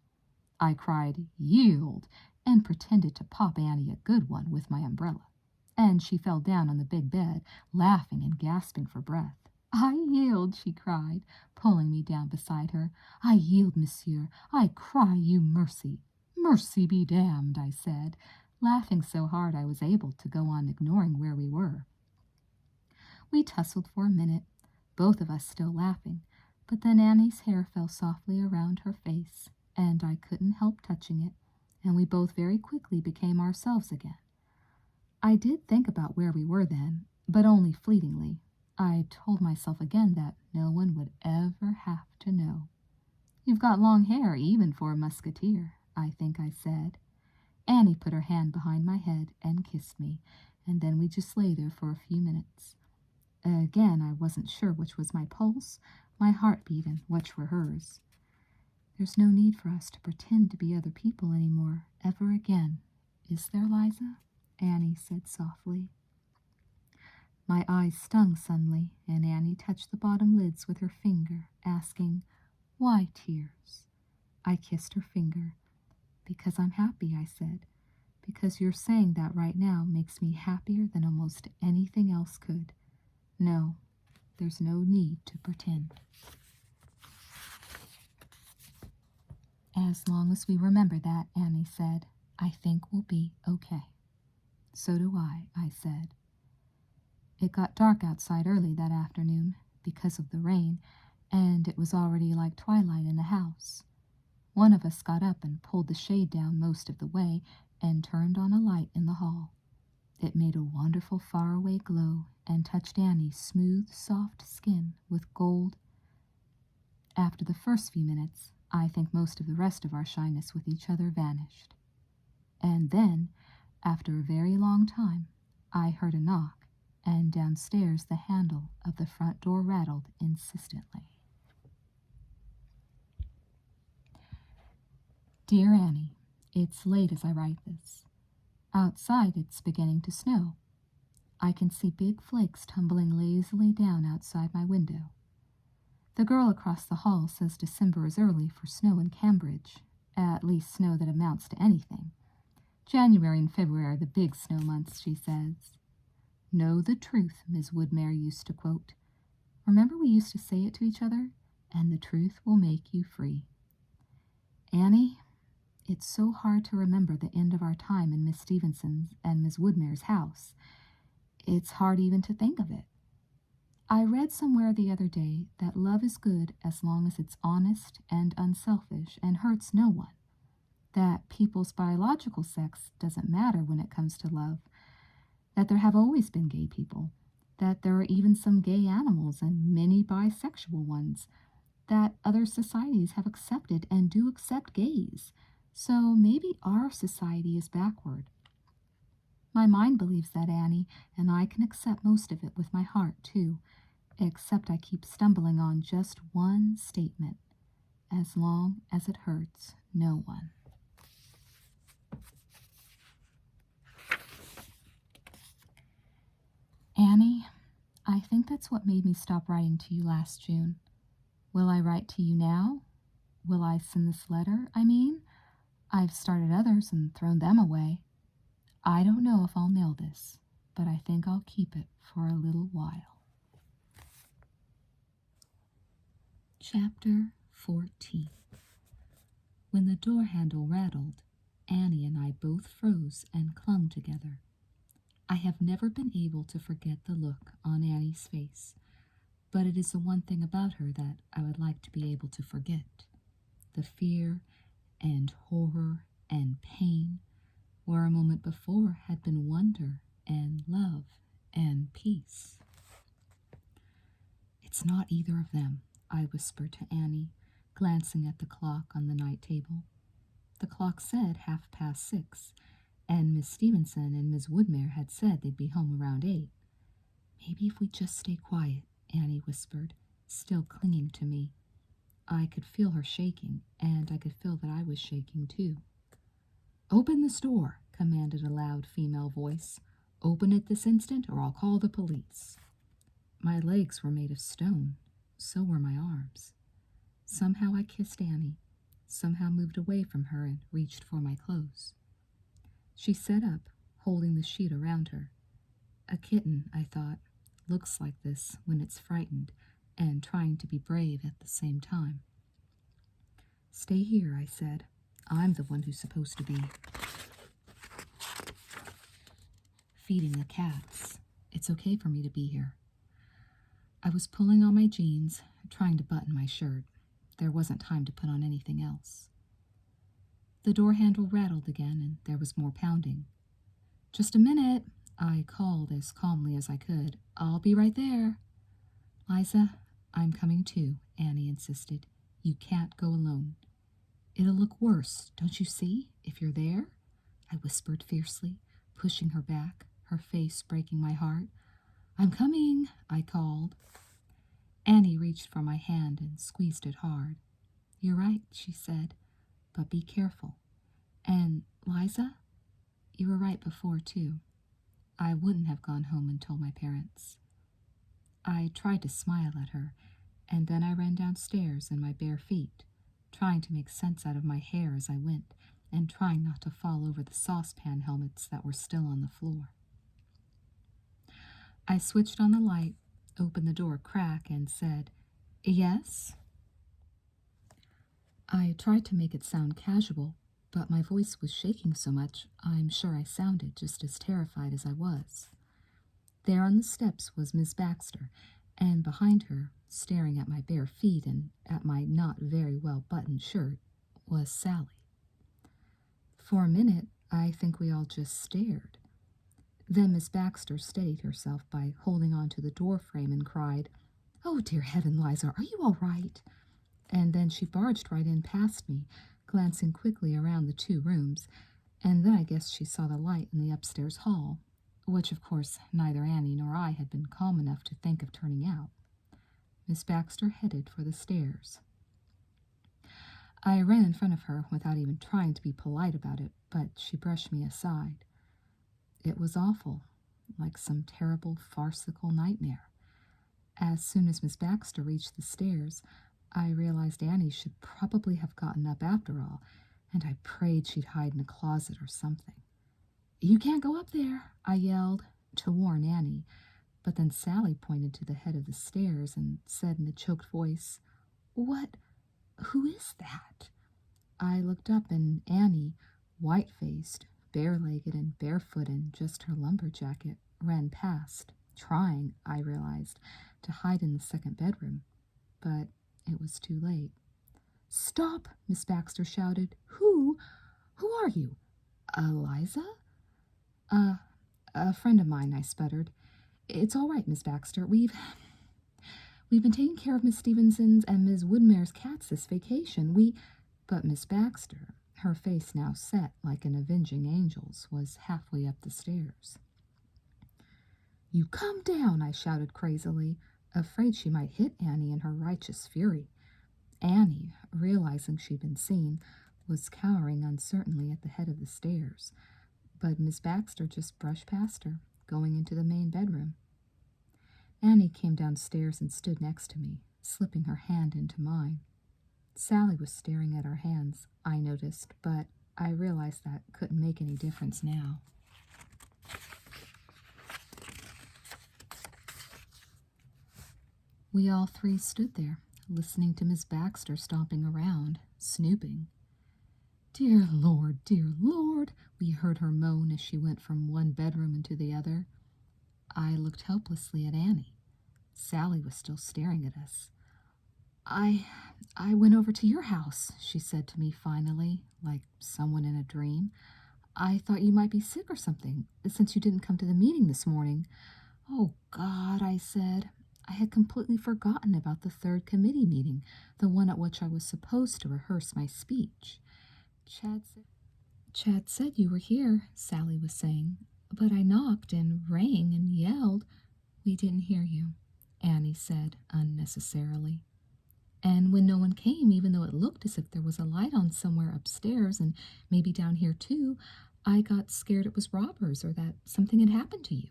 I cried, "Yield!" and pretended to pop Annie a good one with my umbrella, and she fell down on the big bed, laughing and gasping for breath. "I yield," she cried, pulling me down beside her. "I yield, monsieur. I cry you mercy." "Mercy be damned," I said, laughing so hard I was able to go on ignoring where we were. We tussled for a minute, both of us still laughing, but then Annie's hair fell softly around her face, and I couldn't help touching it, and we both very quickly became ourselves again. I did think about where we were then, but only fleetingly. I told myself again that no one would ever have to know. "You've got long hair, even for a musketeer," I think I said. Annie put her hand behind my head and kissed me, and then we just lay there for a few minutes. Again, I wasn't sure which was my pulse, my heartbeat, and which were hers. "There's no need for us to pretend to be other people anymore, ever again, is there, Liza?" Annie said softly. My eyes stung suddenly, and Annie touched the bottom lids with her finger, asking, "Why tears?" I kissed her finger. "Because I'm happy," I said. "Because you're saying that right now makes me happier than almost anything else could. No, there's no need to pretend." "As long as we remember that," Annie said, "I think we'll be okay." "So do I said. It got dark outside early that afternoon because of the rain, and it was already like twilight in the house. One of us got up and pulled the shade down most of the way and turned on a light in the hall. It made a wonderful faraway glow and touched Annie's smooth, soft skin with gold. After the first few minutes, I think most of the rest of our shyness with each other vanished. And then, after a very long time, I heard a knock, and downstairs the handle of the front door rattled insistently. Dear Annie, it's late as I write this. Outside it's beginning to snow. I can see big flakes tumbling lazily down outside my window. The girl across the hall says December is early for snow in Cambridge, at least snow that amounts to anything. January and February are the big snow months, she says. "Know the truth," Ms. Woodmere used to quote. Remember we used to say it to each other? And the truth will make you free. Annie, it's so hard to remember the end of our time in Miss Stevenson's and Miss Woodmere's house. It's hard even to think of it. I read somewhere the other day that love is good as long as it's honest and unselfish and hurts no one. That people's biological sex doesn't matter when it comes to love. That there have always been gay people, that there are even some gay animals and many bisexual ones, that other societies have accepted and do accept gays. So maybe our society is backward. My mind believes that, Annie, and I can accept most of it with my heart, too, except I keep stumbling on just one statement: as long as it hurts no one. Annie, I think that's what made me stop writing to you last June. Will I write to you now? Will I send this letter, I mean? I've started others and thrown them away. I don't know if I'll mail this, but I think I'll keep it for a little while. Chapter 14. When the door handle rattled, Annie and I both froze and clung together. I have never been able to forget the look on Annie's face, but it is the one thing about her that I would like to be able to forget. The fear and horror and pain, where a moment before had been wonder and love and peace. "It's not either of them," I whispered to Annie, glancing at the clock on the night table. The clock said 6:30, and Miss Stevenson and Miss Woodmere had said they'd be home around 8. "Maybe if we just stay quiet," Annie whispered, still clinging to me. I could feel her shaking, and I could feel that I was shaking too. "Open this door," commanded a loud female voice. "Open it this instant, or I'll call the police." My legs were made of stone. So were my arms. Somehow I kissed Annie, somehow moved away from her and reached for my clothes. She sat up, holding the sheet around her. A kitten, I thought, looks like this when it's frightened and trying to be brave at the same time. "Stay here," I said. "I'm the one who's supposed to be feeding the cats. It's okay for me to be here." I was pulling on my jeans, trying to button my shirt. There wasn't time to put on anything else. The door handle rattled again, and there was more pounding. "Just a minute," I called as calmly as I could. I'll be right there. Liza, I'm coming too, Annie insisted. You can't go alone. It'll look worse, don't you see, if you're there? I whispered fiercely, pushing her back, her face breaking my heart. I'm coming, I called. Annie reached for my hand and squeezed it hard. You're right, she said, but be careful. And, Liza, you were right before, too. I wouldn't have gone home and told my parents. I tried to smile at her, and then I ran downstairs in my bare feet, trying to make sense out of my hair as I went, and trying not to fall over the saucepan helmets that were still on the floor. I switched on the light, opened the door a crack, and said, Yes? I tried to make it sound casual, but my voice was shaking so much I'm sure I sounded just as terrified as I was. There on the steps was Miss Baxter, and behind her, staring at my bare feet and at my not very well buttoned shirt, was Sally. For a minute, I think we all just stared. Then Miss Baxter steadied herself by holding on to the door frame and cried, Oh, dear heaven, Liza, are you all right? And then she barged right in past me, glancing quickly around the 2 rooms, and then I guess she saw the light in the upstairs hall, which of course neither Annie nor I had been calm enough to think of turning out. Miss Baxter headed for the stairs. I ran in front of her without even trying to be polite about it, but she brushed me aside. It was awful, like some terrible farcical nightmare. As soon as Miss Baxter reached the stairs, I realized Annie should probably have gotten up after all, and I prayed she'd hide in a closet or something. You can't go up there, I yelled, to warn Annie, but then Sally pointed to the head of the stairs and said in a choked voice, Who is that? I looked up and Annie, white-faced, bare-legged and barefoot in just her lumber jacket, ran past, trying, I realized, to hide in the second bedroom, but it was too late. Stop, Miss Baxter shouted. Who are you? Eliza? A friend of mine, I sputtered. It's all right, Miss Baxter. We've been taking care of Miss Stevenson's and Miss Woodmare's cats this vacation. But Miss Baxter, her face now set like an avenging angel's, was halfway up the stairs. You come down, I shouted crazily, afraid she might hit Annie in her righteous fury. Annie, realizing she'd been seen, was cowering uncertainly at the head of the stairs, but Miss Baxter just brushed past her, going into the main bedroom. Annie came downstairs and stood next to me, slipping her hand into mine. Sally was staring at our hands, I noticed, but I realized that couldn't make any difference now. We all 3 stood there, listening to Miss Baxter stomping around, snooping. Dear Lord, we heard her moan as she went from one bedroom into the other. I looked helplessly at Annie. Sally was still staring at us. I went over to your house, she said to me finally, like someone in a dream. I thought you might be sick or something, since you didn't come to the meeting this morning. Oh, God, I said. I had completely forgotten about the 3rd committee meeting, the one at which I was supposed to rehearse my speech. Chad said you were here, Sally was saying, but I knocked and rang and yelled. We didn't hear you, Annie said unnecessarily. And when no one came, even though it looked as if there was a light on somewhere upstairs and maybe down here too, I got scared it was robbers or that something had happened to you.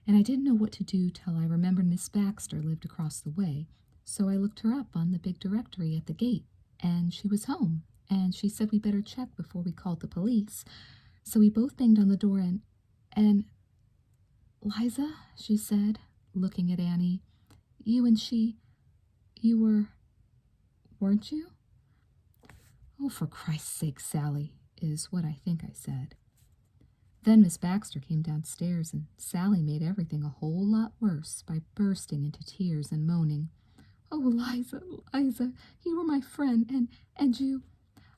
And I didn't know what to do till I remembered Miss Baxter lived across the way, so I looked her up on the big directory at the gate, and she was home, and she said we better check before we called the police. So we both banged on the door and Liza, she said, looking at Annie, you weren't you? Oh, for Christ's sake, Sally, is what I think I said. Then Miss Baxter came downstairs, and Sally made everything a whole lot worse by bursting into tears and moaning. Oh, Liza, you were my friend, and you...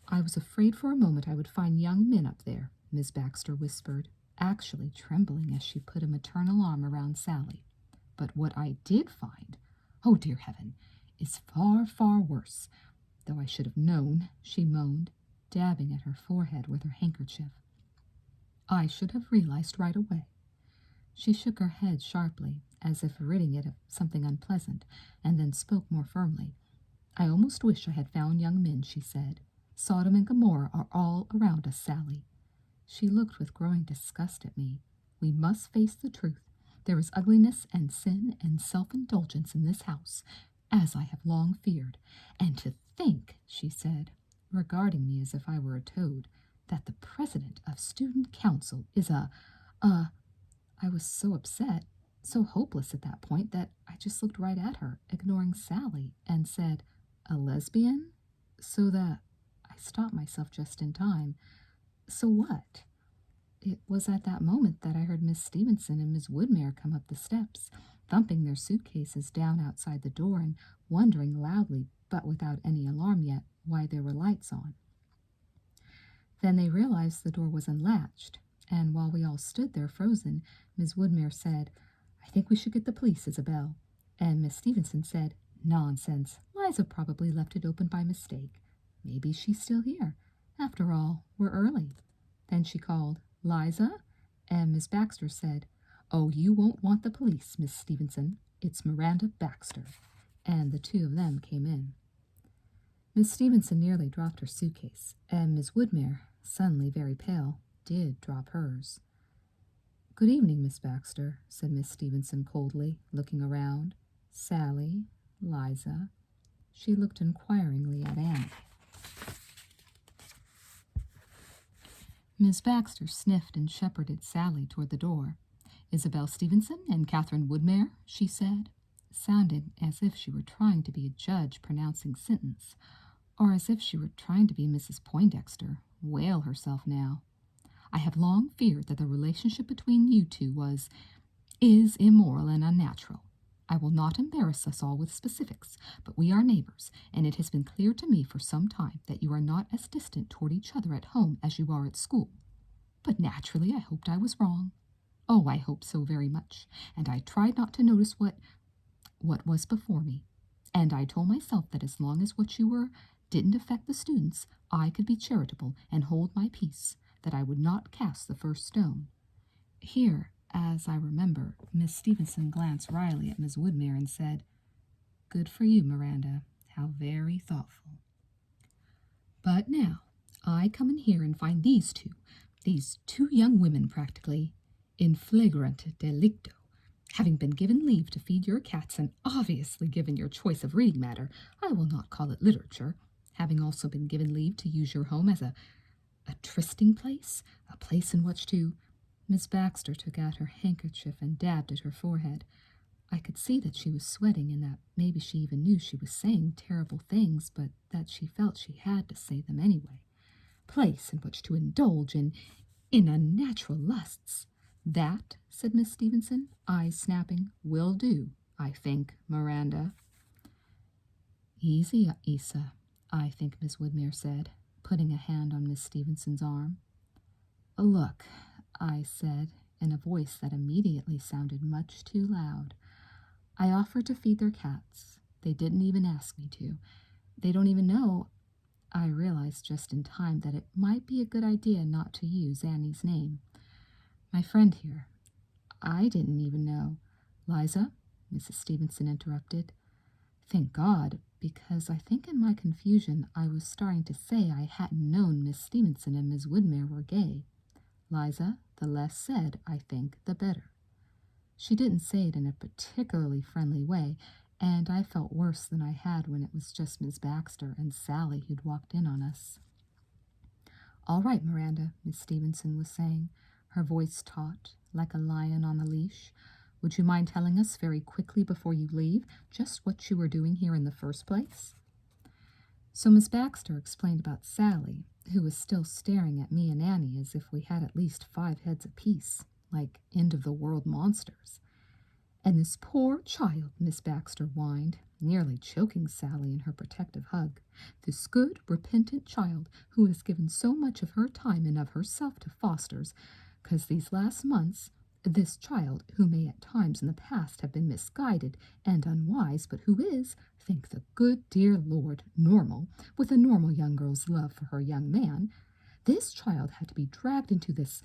I was afraid for a moment I would find young men up there, Miss Baxter whispered, actually trembling as she put a maternal arm around Sally. But what I did find, oh dear heaven, is far, far worse. Though I should have known, she moaned, dabbing at her forehead with her handkerchief. I should have realized right away. She shook her head sharply, as if ridding it of something unpleasant, and then spoke more firmly. I almost wish I had found young men, she said. Sodom and Gomorrah are all around us, Sally. She looked with growing disgust at me. We must face the truth. There is ugliness and sin and self-indulgence in this house, as I have long feared. And to think, she said, regarding me as if I were a toad, that the president of student council is I was so upset, so hopeless at that point, that I just looked right at her, ignoring Sally, and said, a lesbian? So that I stopped myself just in time. So what? It was at that moment that I heard Miss Stevenson and Miss Woodmere come up the steps, thumping their suitcases down outside the door and wondering loudly, but without any alarm yet, why there were lights on. Then they realized the door was unlatched, and while we all stood there frozen, Miss Woodmere said, I think we should get the police, Isabel. And Miss Stevenson said, nonsense. Liza probably left it open by mistake. Maybe she's still here. After all, we're early. Then she called, Liza? And Miss Baxter said, oh, you won't want the police, Miss Stevenson. It's Miranda Baxter. And the two of them came in. Miss Stevenson nearly dropped her suitcase, and Miss Woodmere, suddenly very pale, did drop hers. Good evening, Miss Baxter, said Miss Stevenson coldly, looking around. Sally, Liza. She looked inquiringly at Anne. Miss Baxter sniffed and shepherded Sally toward the door. Isabel Stevenson and Catherine Woodmere, she said, sounded as if she were trying to be a judge pronouncing sentence, or as if she were trying to be Mrs. Poindexter, wail herself now. I have long feared that the relationship between you two is immoral and unnatural. I will not embarrass us all with specifics, but we are neighbors, and it has been clear to me for some time that you are not as distant toward each other at home as you are at school. But naturally I hoped I was wrong. Oh, I hoped so very much, and I tried not to notice what was before me. And I told myself that as long as what you were didn't affect the students, I could be charitable and hold my peace, that I would not cast the first stone. Here, as I remember, Miss Stevenson glanced wryly at Miss Woodmere and said, Good for you, Miranda. How very thoughtful. But now, I come in here and find these two young women practically, in flagrant delicto, having been given leave to feed your cats and obviously given your choice of reading matter, I will not call it literature, having also been given leave to use your home as a trysting place, a place in which to... Miss Baxter took out her handkerchief and dabbed at her forehead. I could see that she was sweating and that maybe she even knew she was saying terrible things, but that she felt she had to say them anyway. Place in which to indulge in unnatural lusts. That, said Miss Stevenson, eyes snapping, will do, I think, Miranda. Easy, Isa, I think Miss Woodmere said, putting a hand on Miss Stevenson's arm. Look, I said, in a voice that immediately sounded much too loud. I offered to feed their cats. They didn't even ask me to. They don't even know. I realized just in time that it might be a good idea not to use Annie's name. My friend here. I didn't even know. Liza, Mrs. Stevenson interrupted. Thank God, because I think in my confusion I was starting to say I hadn't known Miss Stevenson and Miss Woodmere were gay. Liza, the less said, I think, the better. She didn't say it in a particularly friendly way, and I felt worse than I had when it was just Miss Baxter and Sally who'd walked in on us. All right, Miranda, Miss Stevenson was saying, her voice taut, like a lion on a leash. Would you mind telling us very quickly before you leave just what you were doing here in the first place? So Miss Baxter explained about Sally, who was still staring at me and Annie as if we had at least 5 heads apiece, like end-of-the-world monsters. And this poor child, Miss Baxter whined, nearly choking Sally in her protective hug, this good, repentant child who has given so much of her time and of herself to fosters, 'cause these last months, this child, who may at times in the past have been misguided and unwise, but who is, thank the good dear Lord, normal, with a normal young girl's love for her young man, this child had to be dragged into this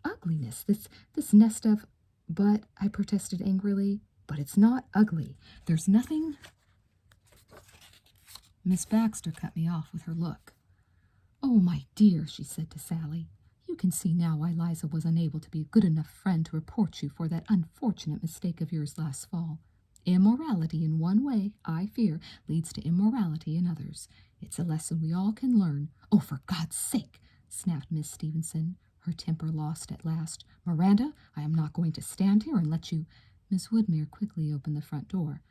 ugliness, this nest of, but I protested angrily, but it's not ugly. There's nothing. Miss Baxter cut me off with her look. Oh, my dear, she said to Sally, you can see now why Liza was unable to be a good enough friend to report you for that unfortunate mistake of yours last fall. Immorality in one way, I fear, leads to immorality in others. It's a lesson we all can learn. Oh, for God's sake, snapped Miss Stevenson, her temper lost at last. Miranda, I am not going to stand here and let you. Miss Woodmere quickly opened the front door.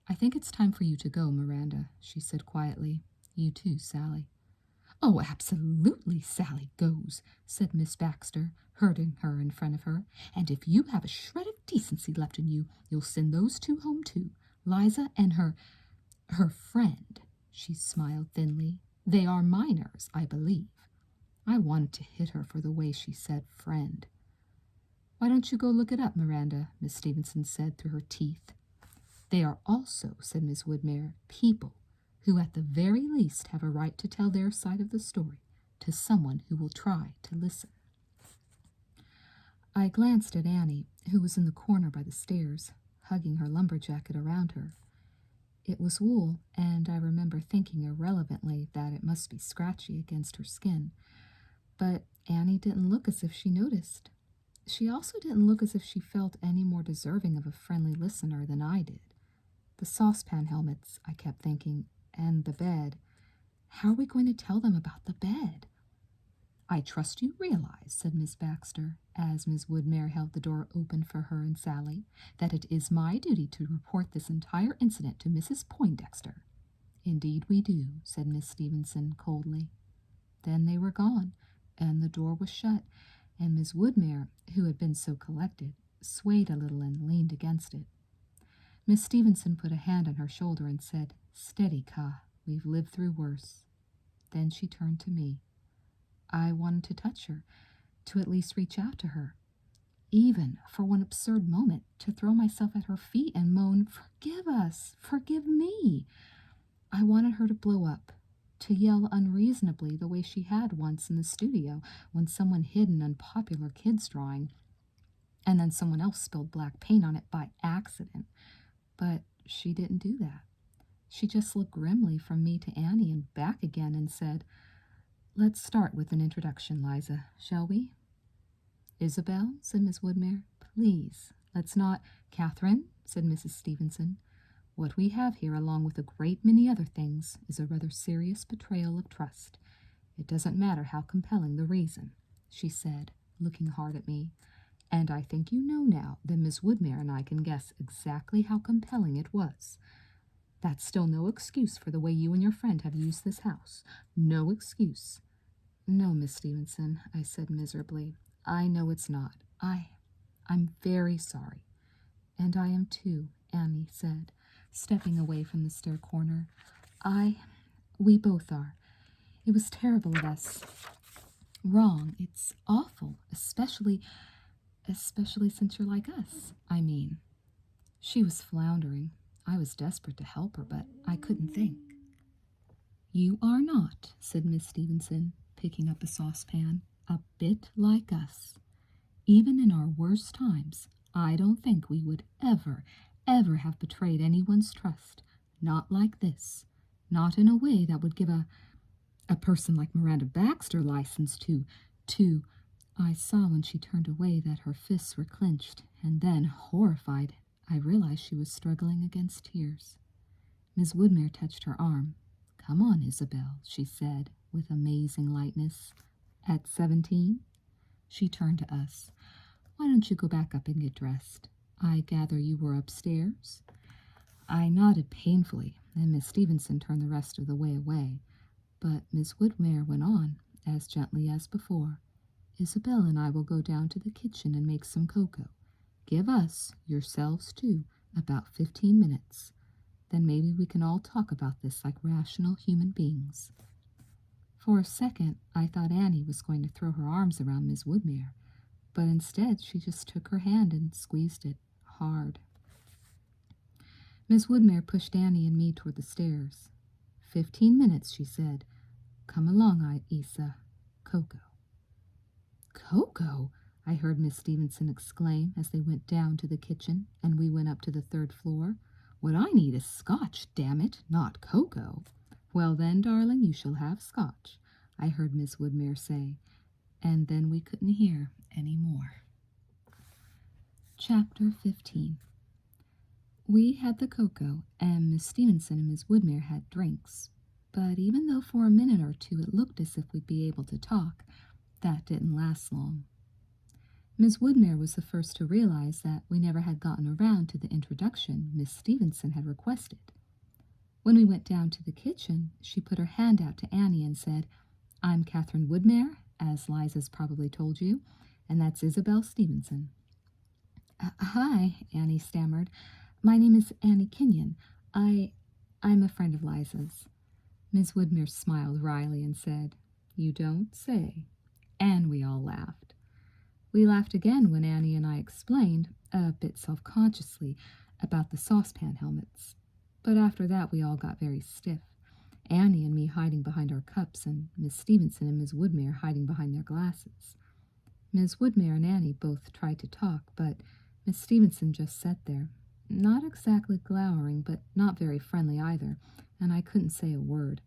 I think it's time for you to go, Miranda, she said quietly. You too, Sally. Oh, absolutely, Sally goes, said Miss Baxter, hurting her in front of her. And if you have a shred of decency left in you, you'll send those two home too, Liza and her friend. She smiled thinly. They are minors, I believe. I wanted to hit her for the way she said friend. Why don't you go look it up, Miranda, Miss Stevenson said through her teeth. They are also, said Miss Woodmere, people who at the very least have a right to tell their side of the story to someone who will try to listen. I glanced at Annie, who was in the corner by the stairs, hugging her lumberjacket around her. It was wool, and I remember thinking irrelevantly that it must be scratchy against her skin. But Annie didn't look as if she noticed. She also didn't look as if she felt any more deserving of a friendly listener than I did. The saucepan helmets, I kept thinking, and the bed. How are we going to tell them about the bed? I trust you realize, said Miss Baxter, as Miss Woodmere held the door open for her and Sally, that it is my duty to report this entire incident to Mrs. Poindexter. Indeed we do, said Miss Stevenson coldly. Then they were gone, and the door was shut, and Miss Woodmere, who had been so collected, swayed a little and leaned against it. Miss Stevenson put a hand on her shoulder and said, Steady, Ka, we've lived through worse. Then she turned to me. I wanted to touch her, to at least reach out to her, even for one absurd moment to throw myself at her feet and moan, Forgive us, forgive me. I wanted her to blow up, to yell unreasonably the way she had once in the studio when someone hid an unpopular kid's drawing, and then someone else spilled black paint on it by accident. But she didn't do that. She just looked grimly from me to Annie and back again and said, Let's start with an introduction, Liza, shall we? Isabel, said Miss Woodmere, please, let's not. Catherine, said Mrs. Stevenson, what we have here, along with a great many other things, is a rather serious betrayal of trust. It doesn't matter how compelling the reason, she said, looking hard at me. And I think you know now that Miss Woodmere and I can guess exactly how compelling it was. That's still no excuse for the way you and your friend have used this house. No excuse. No, Miss Stevenson, I said miserably. I know it's not. I'm very sorry. And I am too, Annie said, stepping away from the stair corner. We both are. It was terrible of us. Wrong. It's awful, especially since you're like us, I mean. She was floundering. I was desperate to help her, but I couldn't think. You are not, said Miss Stevenson, picking up a saucepan, a bit like us. Even in our worst times, I don't think we would ever have betrayed anyone's trust. Not like this. Not in a way that would give a person like Miranda Baxter license to. I saw when she turned away that her fists were clenched, and then, horrified, I realized she was struggling against tears. Miss Woodmere touched her arm. Come on, Isabel, she said, with amazing lightness. At 17? She turned to us. Why don't you go back up and get dressed? I gather you were upstairs? I nodded painfully, and Miss Stevenson turned the rest of the way away. But Miss Woodmere went on, as gently as before. Isabel and I will go down to the kitchen and make some cocoa. Give us, yourselves too, about 15 minutes. Then maybe we can all talk about this like rational human beings. For a second, I thought Annie was going to throw her arms around Miss Woodmere, but instead she just took her hand and squeezed it hard. Miss Woodmere pushed Annie and me toward the stairs. 15 minutes, she said. Come along, Isa. Coco. Coco? I heard Miss Stevenson exclaim as they went down to the kitchen and we went up to the 3rd floor. What I need is scotch, damn it, not cocoa. Well then, darling, you shall have scotch, I heard Miss Woodmere say, and then we couldn't hear any more. Chapter 15. We had the cocoa, and Miss Stevenson and Miss Woodmere had drinks. But even though for a minute or two it looked as if we'd be able to talk, that didn't last long. Miss Woodmere was the first to realize that we never had gotten around to the introduction Miss Stevenson had requested. When we went down to the kitchen, she put her hand out to Annie and said, I'm Catherine Woodmere, as Liza's probably told you, and that's Isabel Stevenson. Hi, Annie stammered. My name is Annie Kenyon. I'm a friend of Liza's. Miss Woodmere smiled wryly and said, You don't say. And we all laughed. We laughed again when Annie and I explained, a bit self-consciously, about the saucepan helmets. But after that we all got very stiff, Annie and me hiding behind our cups and Miss Stevenson and Miss Woodmere hiding behind their glasses. Miss Woodmere and Annie both tried to talk, but Miss Stevenson just sat there, not exactly glowering, but not very friendly either, and I couldn't say a word.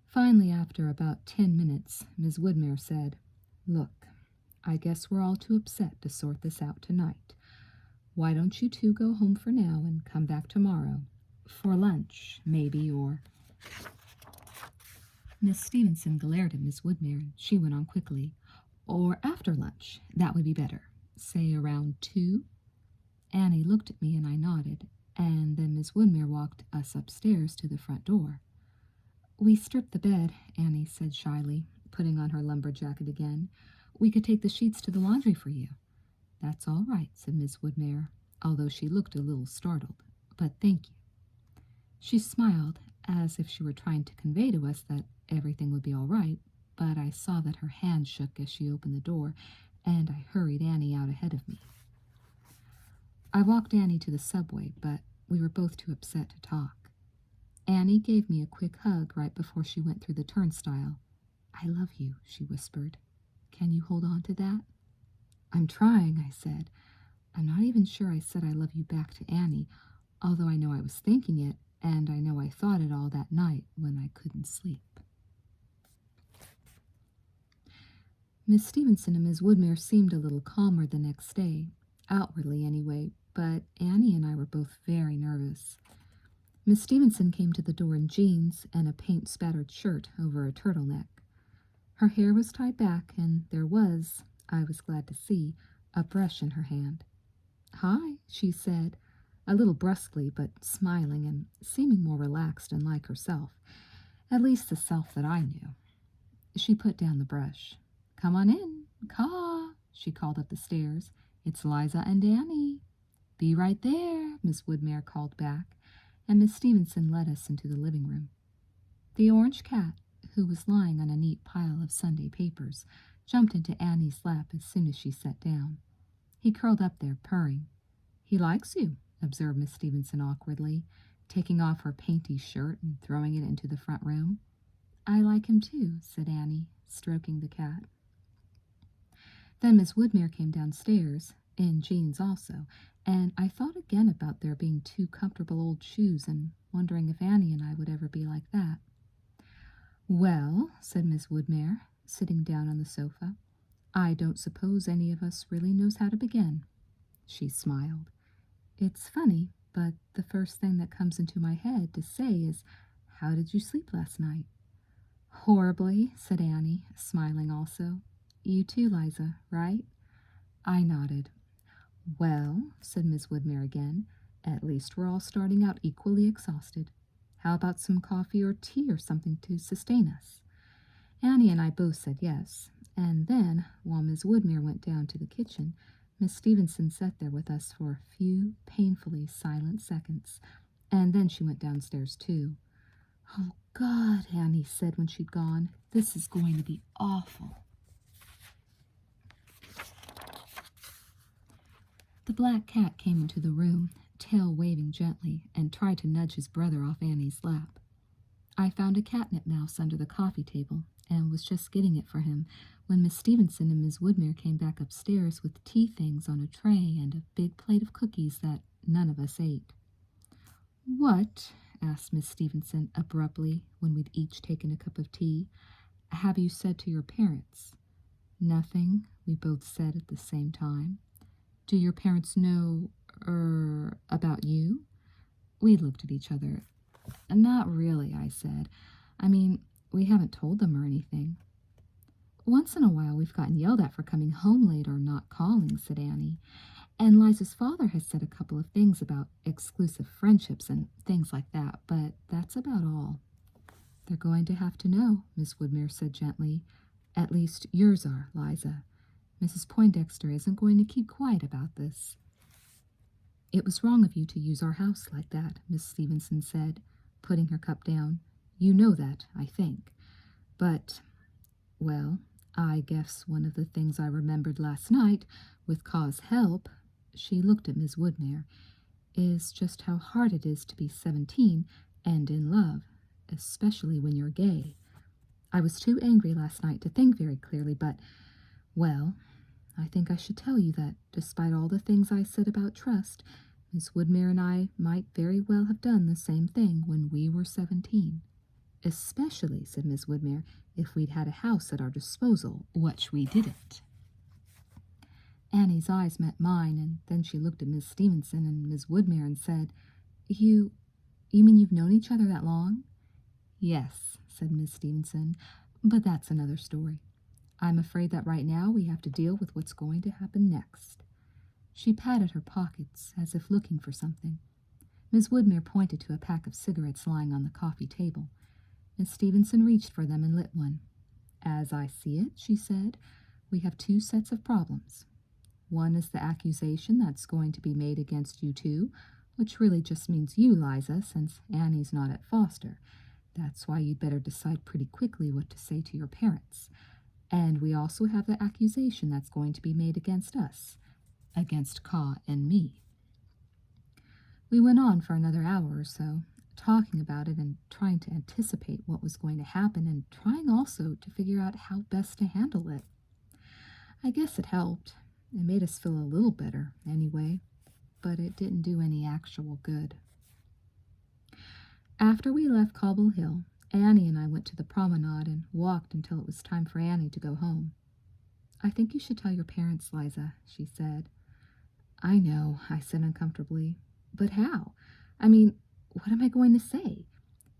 Finally, after about 10 minutes, Miss Woodmere said, Look, I guess we're all too upset to sort this out tonight. Why don't you two go home for now and come back tomorrow? For lunch, maybe, or... Miss Stevenson glared at Miss Woodmere, and she went on quickly. Or after lunch, that would be better. Say around 2? Annie looked at me and I nodded, and then Miss Woodmere walked us upstairs to the front door. We stripped the bed, Annie said shyly, putting on her lumber jacket again. We could take the sheets to the laundry for you. That's all right, said Miss Woodmere, although she looked a little startled. But thank you. She smiled, as if she were trying to convey to us that everything would be all right, but I saw that her hand shook as she opened the door, and I hurried Annie out ahead of me. I walked Annie to the subway, but we were both too upset to talk. Annie gave me a quick hug right before she went through the turnstile. I love you, she whispered. Can you hold on to that? I'm trying, I said. I'm not even sure I said I love you back to Annie, although I know I was thinking it, and I know I thought it all that night when I couldn't sleep. Miss Stevenson and Miss Woodmere seemed a little calmer the next day, outwardly anyway, but Annie and I were both very nervous. Miss Stevenson came to the door in jeans and a paint-spattered shirt over a turtleneck. Her hair was tied back, and there was, I was glad to see, a brush in her hand. Hi, she said, a little brusquely, but smiling and seeming more relaxed and like herself, at least the self that I knew. She put down the brush. Come on in, Caw, she called up the stairs. It's Liza and Annie. Be right there, Miss Woodmere called back, and Miss Stevenson led us into the living room. The orange cat, who was lying on a neat pile of Sunday papers, jumped into Annie's lap as soon as she sat down. He curled up there, purring. He likes you, observed Miss Stevenson awkwardly, taking off her painty shirt and throwing it into the front room. I like him too, said Annie, stroking the cat. Then Miss Woodmere came downstairs, in jeans also, and I thought again about there being 2 comfortable old shoes and wondering if Annie and I would ever be like that. Well, said Miss Woodmere, sitting down on the sofa, I don't suppose any of us really knows how to begin. She smiled. It's funny, but the first thing that comes into my head to say is, how did you sleep last night? Horribly, said Annie, smiling also. You too, Liza, right? I nodded. Well, said Miss Woodmere again, at least we're all starting out equally exhausted. How about some coffee or tea or something to sustain us? Annie and I both said yes, and then, while Miss Woodmere went down to the kitchen, Miss Stevenson sat there with us for a few painfully silent seconds, and then she went downstairs too. Oh, God, Annie said when she'd gone, this is going to be awful. The black cat came into the room, tail waving gently, and tried to nudge his brother off Annie's lap. I found a catnip mouse under the coffee table and was just getting it for him when Miss Stevenson and Miss Woodmere came back upstairs with tea things on a tray and a big plate of cookies that none of us ate. "What," asked Miss Stevenson abruptly when we'd each taken a cup of tea, "have you said to your parents?" "Nothing," we both said at the same time. "Do your parents know, about you?" We looked at each other. "Not really," I said. "I mean, we haven't told them or anything." "Once in a while we've gotten yelled at for coming home late or not calling," said Annie. "And Liza's father has said a couple of things about exclusive friendships and things like that, but that's about all." "They're going to have to know," Miss Woodmere said gently. "At least yours are, Liza. Mrs. Poindexter isn't going to keep quiet about this." "It was wrong of you to use our house like that," Miss Stevenson said, putting her cup down. "You know that, I think. But, well, I guess one of the things I remembered last night, with Ka's help," she looked at Miss Woodmere, "is just how hard it is to be 17 and in love, especially when you're gay. I was too angry last night to think very clearly, but, well, I think I should tell you that despite all the things I said about trust, Miss Woodmere and I might very well have done the same thing when we were 17. Especially," said Miss Woodmere, "if we'd had a house at our disposal, which we didn't." Annie's eyes met mine, and then she looked at Miss Stevenson and Miss Woodmere and said, You mean you've known each other that long?" "Yes," said Miss Stevenson, "but that's another story. I'm afraid that right now we have to deal with what's going to happen next." She patted her pockets as if looking for something. Miss Woodmere pointed to a pack of cigarettes lying on the coffee table. Miss Stevenson reached for them and lit one. "As I see it," she said, "we have two sets of problems. One is the accusation that's going to be made against you two, which really just means you, Liza, since Annie's not at Foster. That's why you'd better decide pretty quickly what to say to your parents. And we also have the accusation that's going to be made against us, against Ka and me." We went on for another hour or so, talking about it and trying to anticipate what was going to happen and trying also to figure out how best to handle it. I guess it helped. It made us feel a little better, anyway, but it didn't do any actual good. After we left Cobble Hill, Annie and I went to the promenade and walked until it was time for Annie to go home. "I think you should tell your parents, Liza," she said. "I know," I said uncomfortably. "But how? I mean, what am I going to say?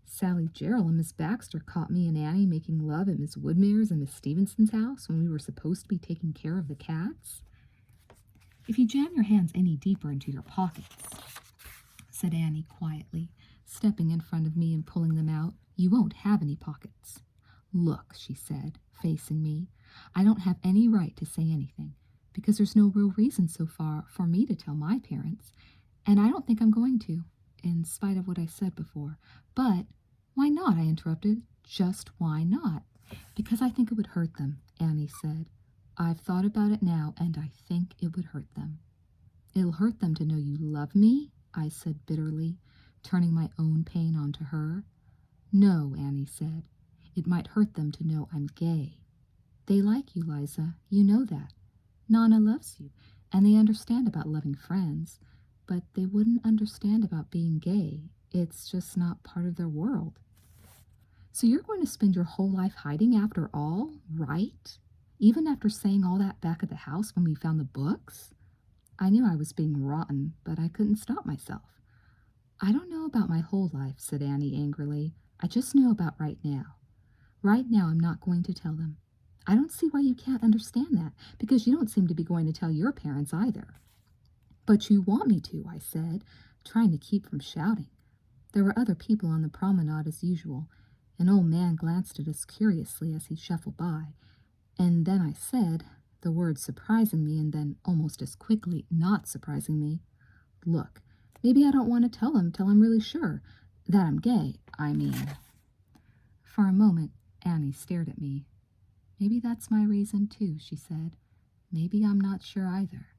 Sally Gerald and Miss Baxter caught me and Annie making love at Miss Woodmere's and Miss Stevenson's house when we were supposed to be taking care of the cats." "If you jam your hands any deeper into your pockets," said Annie quietly, stepping in front of me and pulling them out, "you won't have any pockets." "Look," she said, facing me, "I don't have any right to say anything, because there's no real reason so far for me to tell my parents, and I don't think I'm going to, in spite of what I said before. But why not?" I interrupted. "Just why not?" "Because I think it would hurt them," Annie said. "I've thought about it now, and I think it would hurt them." "It'll hurt them to know you love me?" I said bitterly, turning my own pain onto her. "No," Annie said. "It might hurt them to know I'm gay. They like you, Liza. You know that. Nana loves you, and they understand about loving friends, but they wouldn't understand about being gay. It's just not part of their world." "So you're going to spend your whole life hiding after all, right? Even after saying all that back at the house when we found the books?" I knew I was being rotten, but I couldn't stop myself. "I don't know about my whole life," said Annie angrily. "I just know about right now. Right now I'm not going to tell them. I don't see why you can't understand that, because you don't seem to be going to tell your parents either." "But you want me to," I said, trying to keep from shouting. There were other people on the promenade as usual. An old man glanced at us curiously as he shuffled by, and then I said, the words surprising me and then almost as quickly not surprising me, "Look, maybe I don't want to tell them till I'm really sure that I'm gay, I mean." For a moment, Annie stared at me. "Maybe that's my reason, too," she said. "Maybe I'm not sure either."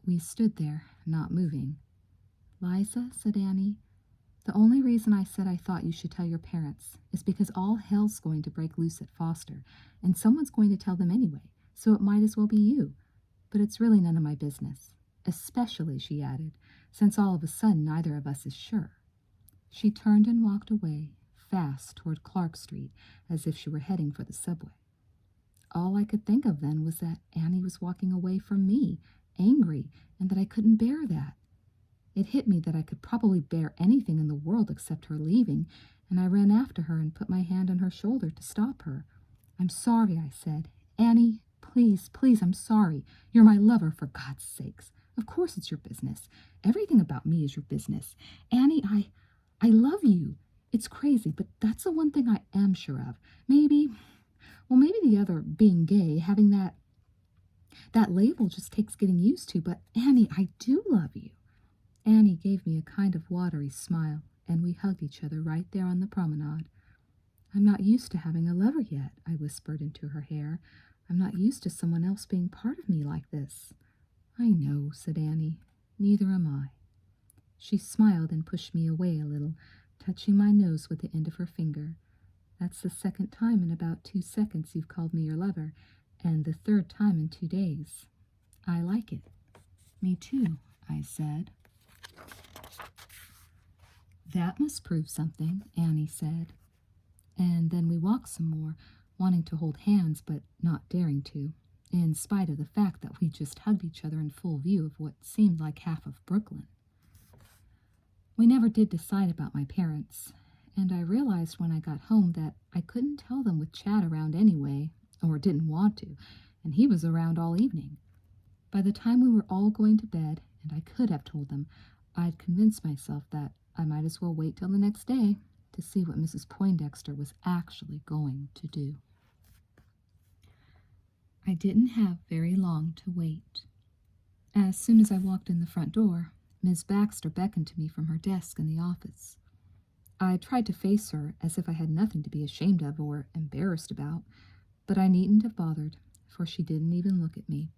We stood there, not moving. "Liza," said Annie, "the only reason I said I thought you should tell your parents is because all hell's going to break loose at Foster, and someone's going to tell them anyway, so it might as well be you. But it's really none of my business. Especially," she added, "since all of a sudden neither of us is sure." She turned and walked away, fast toward Clark Street, as if she were heading for the subway. All I could think of then was that Annie was walking away from me, angry, and that I couldn't bear that. It hit me that I could probably bear anything in the world except her leaving, and I ran after her and put my hand on her shoulder to stop her. "I'm sorry," I said. "Annie, please, please, I'm sorry. You're my lover, for God's sakes. Of course it's your business. Everything about me is your business. Annie, I love you. It's crazy, but that's the one thing I am sure of. Maybe the other, being gay, having that label just takes getting used to, but Annie, I do love you." Annie gave me a kind of watery smile, and we hugged each other right there on the promenade. "I'm not used to having a lover yet," I whispered into her hair. "I'm not used to someone else being part of me like this." "I know," said Annie. "Neither am I." She smiled and pushed me away a little, touching my nose with the end of her finger. "That's the second time in about 2 seconds you've called me your lover, and the third time in 2 days. I like it." "Me too," I said. "That must prove something," Annie said. And then we walked some more, wanting to hold hands but not daring to, in spite of the fact that we just hugged each other in full view of what seemed like half of Brooklyn. We never did decide about my parents, and I realized when I got home that I couldn't tell them with Chad around anyway, or didn't want to, and he was around all evening. By the time we were all going to bed, and I could have told them, I'd convinced myself that I might as well wait till the next day to see what Mrs. Poindexter was actually going to do. I didn't have very long to wait. As soon as I walked in the front door, Miss Baxter beckoned to me from her desk in the office. I tried to face her as if I had nothing to be ashamed of or embarrassed about, but I needn't have bothered, for she didn't even look at me.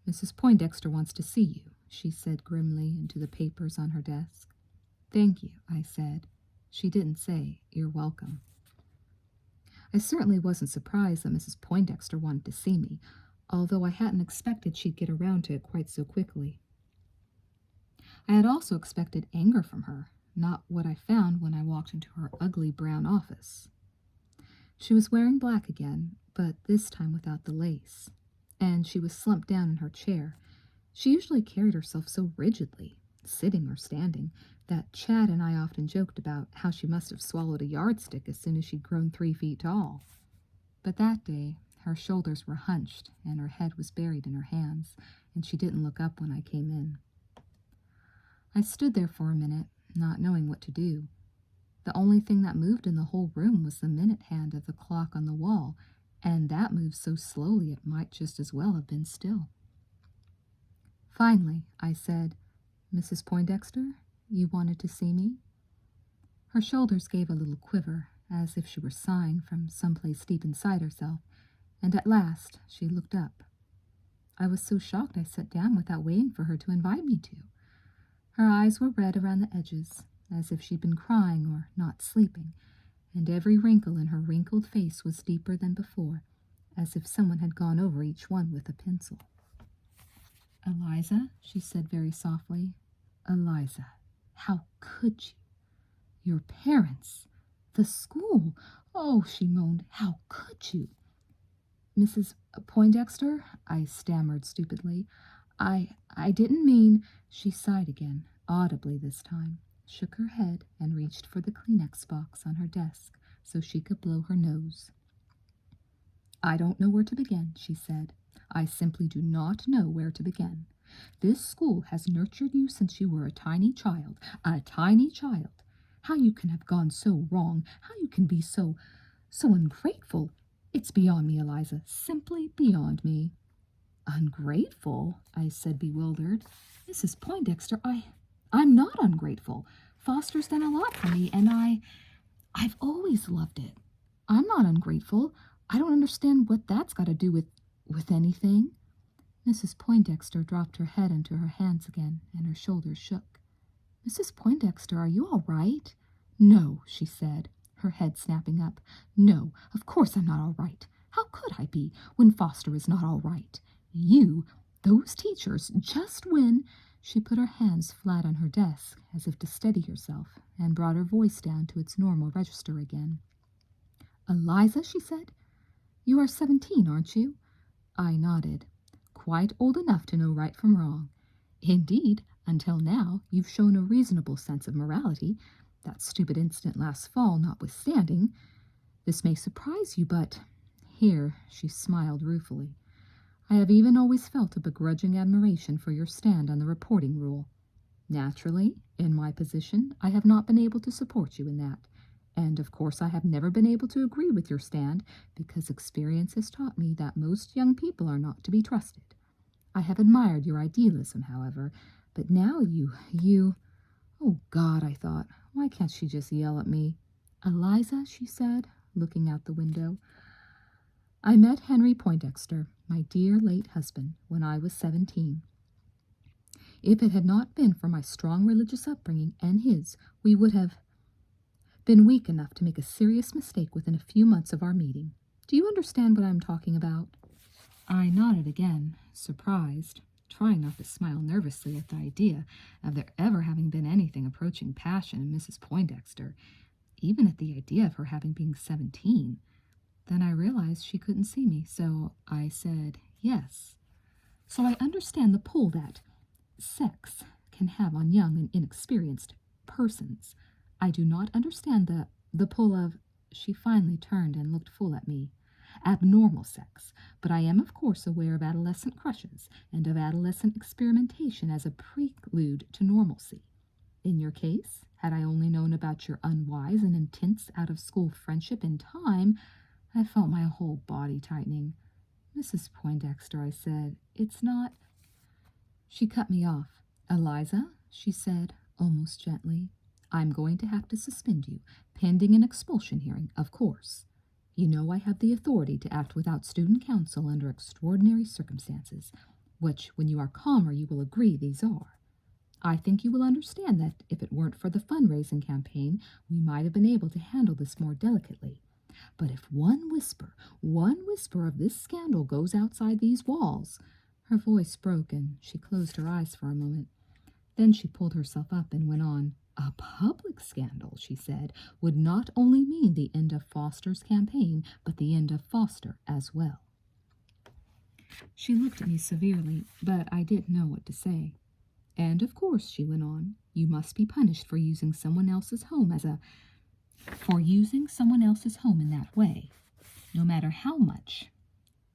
"Mrs. Poindexter wants to see you," she said grimly into the papers on her desk. "Thank you," I said. She didn't say, "You're welcome." I certainly wasn't surprised that Mrs. Poindexter wanted to see me, although I hadn't expected she'd get around to it quite so quickly. I had also expected anger from her, not what I found when I walked into her ugly brown office. She was wearing black again, but this time without the lace, and she was slumped down in her chair. She usually carried herself so rigidly, sitting or standing, that Chad and I often joked about how she must have swallowed a yardstick as soon as she'd grown 3 feet tall. But that day, her shoulders were hunched and her head was buried in her hands, and she didn't look up when I came in. I stood there for a minute, not knowing what to do. The only thing that moved in the whole room was the minute hand of the clock on the wall, and that moved so slowly it might just as well have been still. Finally, I said, "Mrs. Poindexter, you wanted to see me?" Her shoulders gave a little quiver, as if she were sighing from someplace deep inside herself, and at last she looked up. I was so shocked I sat down without waiting for her to invite me to. Her eyes were red around the edges, as if she'd been crying or not sleeping, and every wrinkle in her wrinkled face was deeper than before, as if someone had gone over each one with a pencil. "Eliza," she said very softly. "Eliza, how could you? Your parents, the school. Oh," she moaned, "how could you?" "Mrs. Poindexter," I stammered stupidly. I didn't mean—" She sighed again, audibly this time, shook her head, and reached for the Kleenex box on her desk so she could blow her nose. "I don't know where to begin," she said. "I simply do not know where to begin. This school has nurtured you since you were a tiny child. A tiny child. How you can have gone so wrong, how you can be so ungrateful. It's beyond me, Eliza, simply beyond me." "Ungrateful?" I said, bewildered. "Mrs. Poindexter, I'm not ungrateful. Foster's done a lot for me, and I've always loved it. I'm not ungrateful. I don't understand what that's got to do with anything." Mrs. Poindexter dropped her head into her hands again, and her shoulders shook. Mrs. Poindexter, are you all right? No, she said, her head snapping up. No, of course I'm not all right. How could I be when Foster is not all right? Those teachers, just when... She put her hands flat on her desk, as if to steady herself, and brought her voice down to its normal register again. Eliza, she said, you are 17, aren't you? I nodded. Quite old enough to know right from wrong. Indeed, until now, you've shown a reasonable sense of morality, that stupid incident last fall notwithstanding. This may surprise you, but... Here, she smiled ruefully. I have even always felt a begrudging admiration for your stand on the reporting rule. Naturally, in my position, I have not been able to support you in that, and of course I have never been able to agree with your stand, because experience has taught me that most young people are not to be trusted. I have admired your idealism, however, but now you... Oh, God, I thought, why can't she just yell at me? Eliza, she said, looking out the window, I met Henry Poindexter, my dear late husband, when I was 17. If it had not been for my strong religious upbringing and his, we would have been weak enough to make a serious mistake within a few months of our meeting. Do you understand what I am talking about? I nodded again, surprised, trying not to smile nervously at the idea of there ever having been anything approaching passion in Mrs. Poindexter, even at the idea of her having been 17. Then I realized she couldn't see me, so I said yes. So I understand the pull that sex can have on young and inexperienced persons. I do not understand the pull of... She finally turned and looked full at me. Abnormal sex, but I am of course aware of adolescent crushes and of adolescent experimentation as a prelude to normalcy. In your case, had I only known about your unwise and intense out-of-school friendship in time, I felt my whole body tightening. Mrs. Poindexter, I said, it's not... She cut me off. Eliza, she said, almost gently, I'm going to have to suspend you, pending an expulsion hearing, of course. You know I have the authority to act without student counsel under extraordinary circumstances, which, when you are calmer, you will agree these are. I think you will understand that if it weren't for the fundraising campaign, we might have been able to handle this more delicately. But if one whisper of this scandal goes outside these walls... Her voice broke, and she closed her eyes for a moment. Then she pulled herself up and went on. A public scandal, she said, would not only mean the end of Foster's campaign, but the end of Foster as well. She looked at me severely, but I didn't know what to say. And of course, she went on, you must be punished for using someone else's home in that way, no matter how much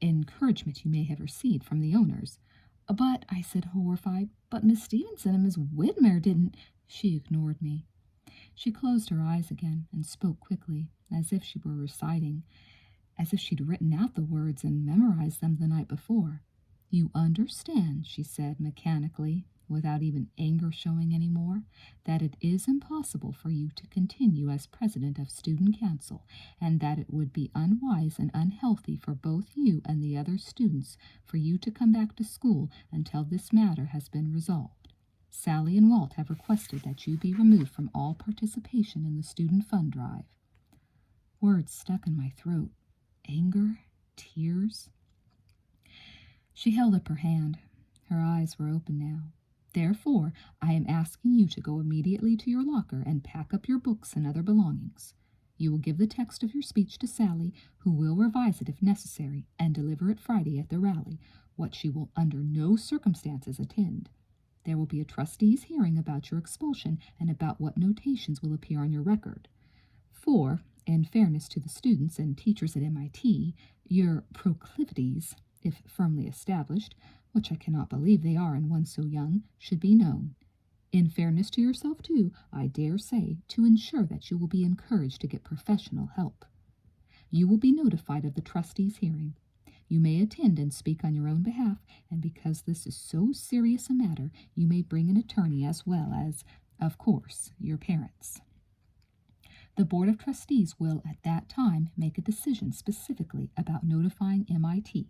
encouragement you may have received from the owners. But, I said, horrified, but Miss Stevenson and Miss Widmer didn't... She ignored me. She closed her eyes again and spoke quickly, as if she were reciting, as if she'd written out the words and memorized them the night before. You understand, she said mechanically, without even anger showing any more, that it is impossible for you to continue as president of student council, and that it would be unwise and unhealthy for both you and the other students for you to come back to school until this matter has been resolved. Sally and Walt have requested that you be removed from all participation in the student fund drive. Words stuck in my throat. Anger, tears. She held up her hand. Her eyes were open now. Therefore, I am asking you to go immediately to your locker and pack up your books and other belongings. You will give the text of your speech to Sally, who will revise it if necessary, and deliver it Friday at the rally, what she will under no circumstances attend. There will be a trustees' hearing about your expulsion and about what notations will appear on your record. For, in fairness to the students and teachers at MIT, your proclivities, if firmly established, which I cannot believe they are in one so young, should be known. In fairness to yourself, too, I dare say, to ensure that you will be encouraged to get professional help. You will be notified of the trustees' hearing. You may attend and speak on your own behalf, and because this is so serious a matter, you may bring an attorney as well as, of course, your parents. The Board of Trustees will, at that time, make a decision specifically about notifying MIT.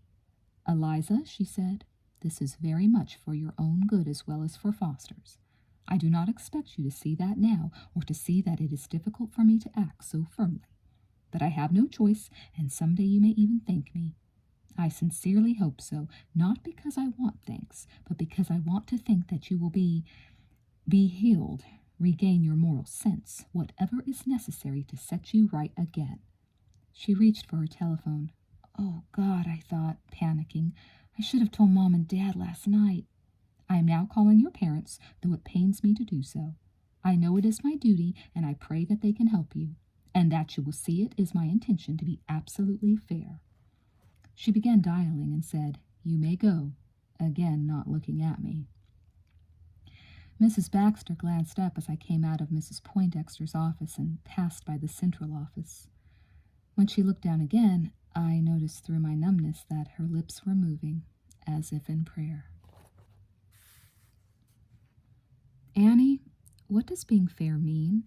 Eliza, she said, This is very much for your own good as well as for Foster's. I do not expect you to see that now, or to see that it is difficult for me to act so firmly. But I have no choice, and some day you may even thank me. I sincerely hope so, not because I want thanks, but because I want to think that you will be healed, regain your moral sense, whatever is necessary to set you right again." She reached for her telephone. Oh, God, I thought, panicking. I should have told Mom and Dad last night. I am now calling your parents, though it pains me to do so. I know it is my duty, and I pray that they can help you, and that you will see it is my intention to be absolutely fair. She began dialing and said, "You may go," again not looking at me. Mrs. Baxter glanced up as I came out of Mrs. Poindexter's office and passed by the central office. When she looked down again, I noticed through my numbness that her lips were moving, as if in prayer. "Annie, what does being fair mean?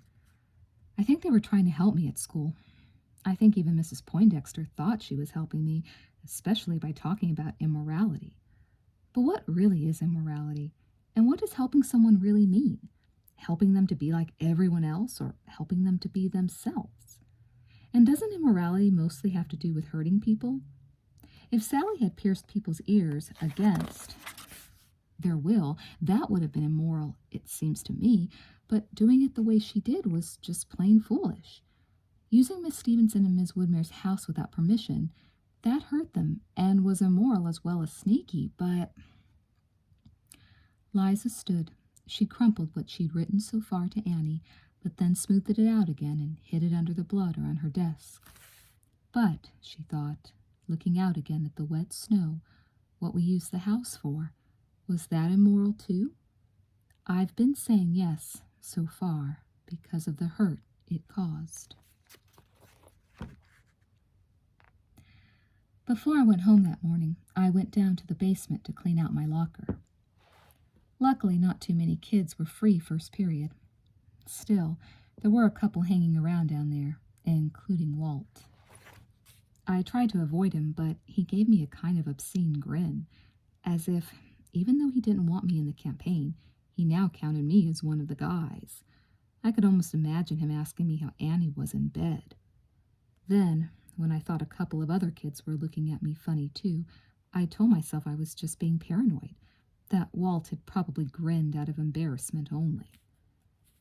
I think they were trying to help me at school. I think even Mrs. Poindexter thought she was helping me, especially by talking about immorality. But what really is immorality? And what does helping someone really mean? Helping them to be like everyone else, or helping them to be themselves? And doesn't immorality mostly have to do with hurting people? If Sally had pierced people's ears against their will, that would have been immoral, it seems to me, but doing it the way she did was just plain foolish. Using Miss Stevenson and Miss Woodmere's house without permission, that hurt them and was immoral as well as sneaky, but... Liza stood. She crumpled what she'd written so far to Annie, but then smoothed it out again and hid it under the blotter on her desk. But, she thought, looking out again at the wet snow, what we used the house for, was that immoral too? I've been saying yes, so far, because of the hurt it caused. Before I went home that morning, I went down to the basement to clean out my locker. Luckily, not too many kids were free first period. Still, there were a couple hanging around down there, including Walt. I tried to avoid him, but he gave me a kind of obscene grin, as if, even though he didn't want me in the campaign, he now counted me as one of the guys. I could almost imagine him asking me how Annie was in bed. Then, when I thought a couple of other kids were looking at me funny too, I told myself I was just being paranoid, that Walt had probably grinned out of embarrassment only.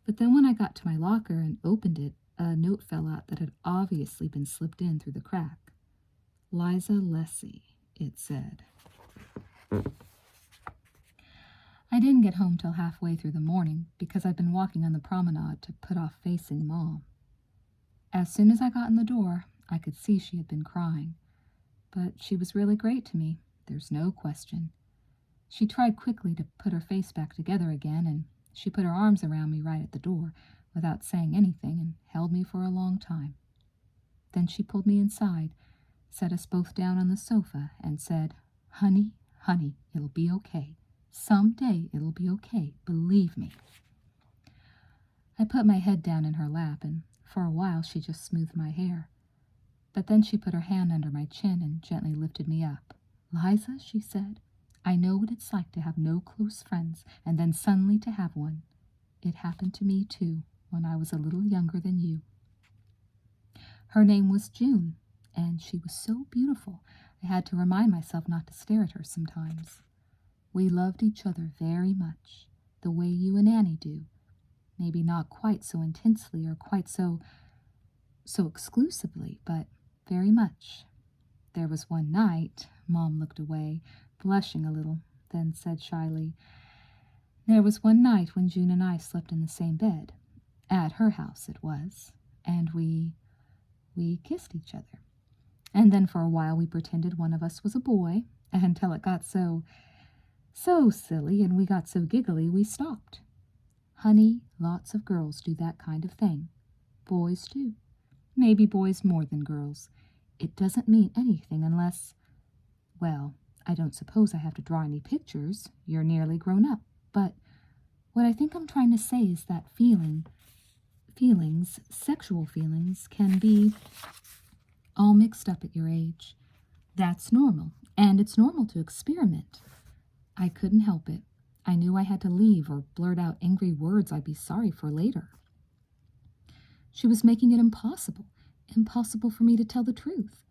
But then when I got to my locker and opened it, a note fell out that had obviously been slipped in through the crack. "Liza Leslie," it said. I didn't get home till halfway through the morning because I'd been walking on the promenade to put off facing Mom. As soon as I got in the door, I could see she had been crying. But she was really great to me, there's no question. She tried quickly to put her face back together again, and she put her arms around me right at the door, without saying anything, and held me for a long time. Then she pulled me inside, set us both down on the sofa, and said, "Honey, honey, it'll be okay. Someday it'll be okay, believe me." I put my head down in her lap, and for a while she just smoothed my hair. But then she put her hand under my chin and gently lifted me up. "Liza," she said, "I know what it's like to have no close friends, and then suddenly to have one. It happened to me, too, when I was a little younger than you." Her name was June, and she was so beautiful I had to remind myself not to stare at her sometimes. We loved each other very much, the way you and Annie do. Maybe not quite so intensely or quite so exclusively, but very much. There was one night, Mom looked away, blushing a little, then said shyly, "There was one night when June and I slept in the same bed. At her house it was, and we kissed each other. And then for a while we pretended one of us was a boy, until it got so silly and we got so giggly we stopped. Honey, lots of girls do that kind of thing. Boys do. Maybe boys more than girls. It doesn't mean anything unless... Well, I don't suppose I have to draw any pictures. You're nearly grown up. But what I think I'm trying to say is that sexual feelings, can be all mixed up at your age. That's normal, and it's normal to experiment. I couldn't help it. I knew I had to leave or blurt out angry words I'd be sorry for later. She was making it impossible for me to tell the truth.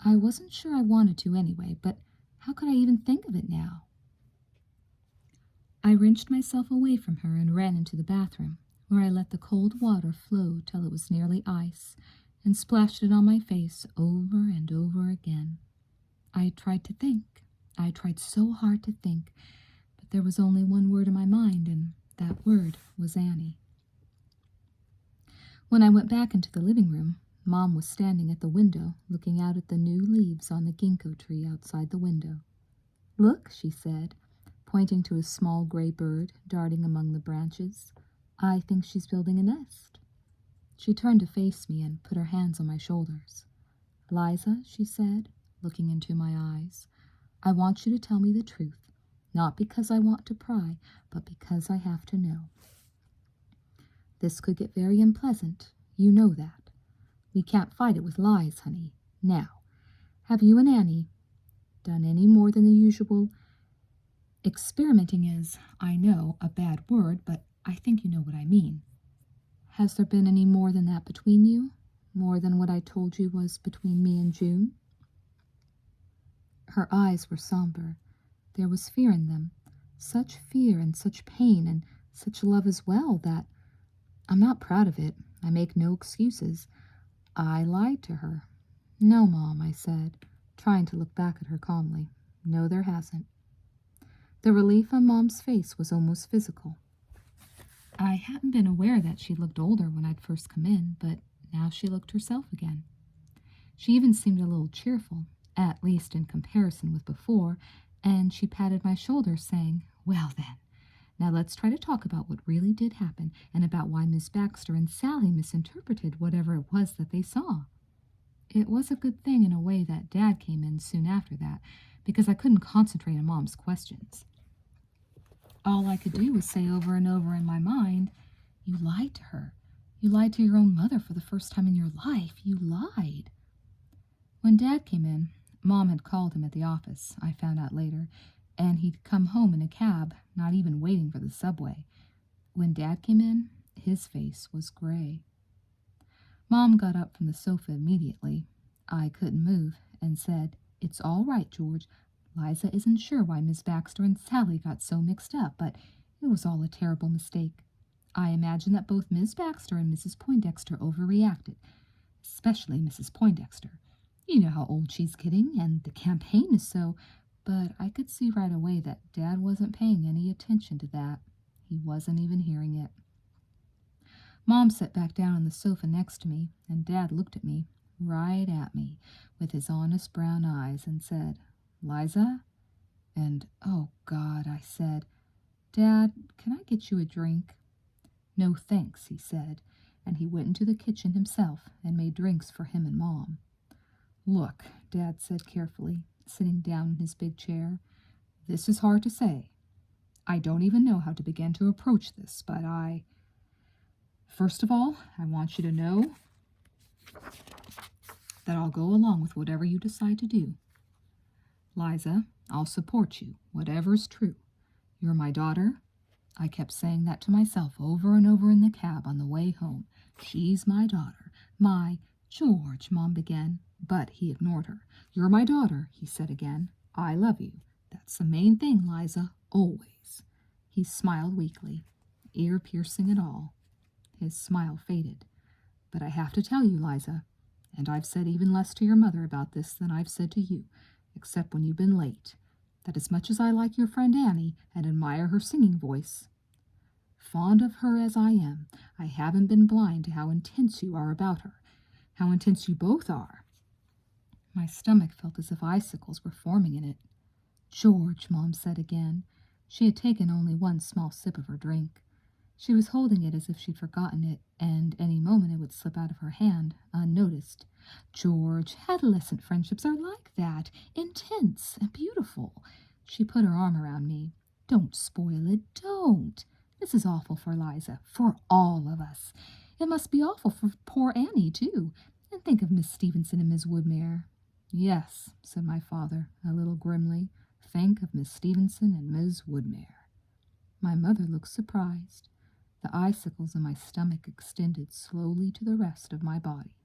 I wasn't sure I wanted to anyway, but how could I even think of it now? I wrenched myself away from her and ran into the bathroom, where I let the cold water flow till it was nearly ice, and splashed it on my face over and over again. I tried to think. I tried so hard to think, but there was only one word in my mind, and that word was Annie. When I went back into the living room, Mom was standing at the window, looking out at the new leaves on the ginkgo tree outside the window. "Look," she said, pointing to a small gray bird darting among the branches. "I think she's building a nest." She turned to face me and put her hands on my shoulders. "Liza," she said, looking into my eyes, "I want you to tell me the truth, not because I want to pry, but because I have to know. This could get very unpleasant. You know that. We can't fight it with lies, honey. Now, have you and Annie done any more than the usual? Experimenting is, I know, a bad word, but I think you know what I mean. Has there been any more than that between you? More than what I told you was between me and June?" Her eyes were somber. There was fear in them. Such fear and such pain and such love as well that I'm not proud of it. I make no excuses. I lied to her. "No, Mom," I said, trying to look back at her calmly. "No, there hasn't." The relief on Mom's face was almost physical. I hadn't been aware that she looked older when I'd first come in, but now she looked herself again. She even seemed a little cheerful, at least in comparison with before, and she patted my shoulder, saying, "Well then, now let's try to talk about what really did happen and about why Miss Baxter and Sally misinterpreted whatever it was that they saw." It was a good thing in a way that Dad came in soon after that, because I couldn't concentrate on Mom's questions. All I could do was say over and over in my mind, "You lied to her. You lied to your own mother for the first time in your life. You lied." When Dad came in, Mom had called him at the office, I found out later, and he'd come home in a cab, not even waiting for the subway. When Dad came in, his face was gray. Mom got up from the sofa immediately. I couldn't move, and said, "It's all right, George. Liza isn't sure why Miss Baxter and Sally got so mixed up, but it was all a terrible mistake. I imagine that both Miss Baxter and Mrs. Poindexter overreacted, especially Mrs. Poindexter. You know how old she's getting, and the campaign is so—" But I could see right away that Dad wasn't paying any attention to that. He wasn't even hearing it. Mom sat back down on the sofa next to me, and Dad looked at me, right at me, with his honest brown eyes, and said, "Liza?" And, "Oh, God," I said, "Dad, can I get you a drink?" "No, thanks," he said, and he went into the kitchen himself and made drinks for him and Mom. "Look," Dad said carefully, sitting down in his big chair, "this is hard to say. I don't even know how to begin to approach this, but first of all, I want you to know that I'll go along with whatever you decide to do. Liza, I'll support you, whatever's true. You're my daughter." I kept saying that to myself over and over in the cab on the way home. "She's my daughter. My—" "George," Mom began, but he ignored her. "You're my daughter," he said again. "I love you. That's the main thing, Liza, always." He smiled weakly, ear-piercing and all. His smile faded. "But I have to tell you, Liza, and I've said even less to your mother about this than I've said to you, except when you've been late, that as much as I like your friend Annie and admire her singing voice, fond of her as I am, I haven't been blind to how intense you are about her, how intense you both are." My stomach felt as if icicles were forming in it. "George," Mom said again. She had taken only one small sip of her drink. She was holding it as if she'd forgotten it, and any moment it would slip out of her hand, unnoticed. "George, adolescent friendships are like that, intense and beautiful." She put her arm around me. "Don't spoil it, don't. This is awful for Liza, for all of us. It must be awful for poor Annie, too. And think of Miss Stevenson and Miss Woodmere." "Yes," said my father, a little grimly. think of Miss Stevenson and Miss Woodmere." My mother looked surprised. The icicles in my stomach extended slowly to the rest of my body.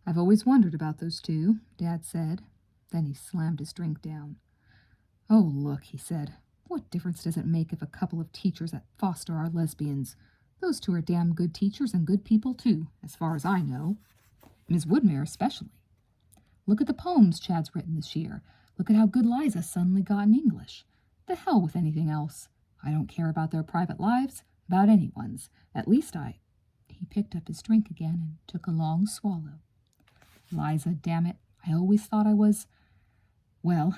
"I've always wondered about those two," Dad said. Then he slammed his drink down. "Oh, look," he said. "What difference does it make if a couple of teachers at Foster are lesbians? Those two are damn good teachers and good people, too, as far as I know. Miss Woodmere especially. Look at the poems Chad's written this year. Look at how good Liza suddenly got in English. The hell with anything else. I don't care about their private lives, about anyone's. At least I—" He picked up his drink again and took a long swallow. "Liza, damn it, I always thought I was, well,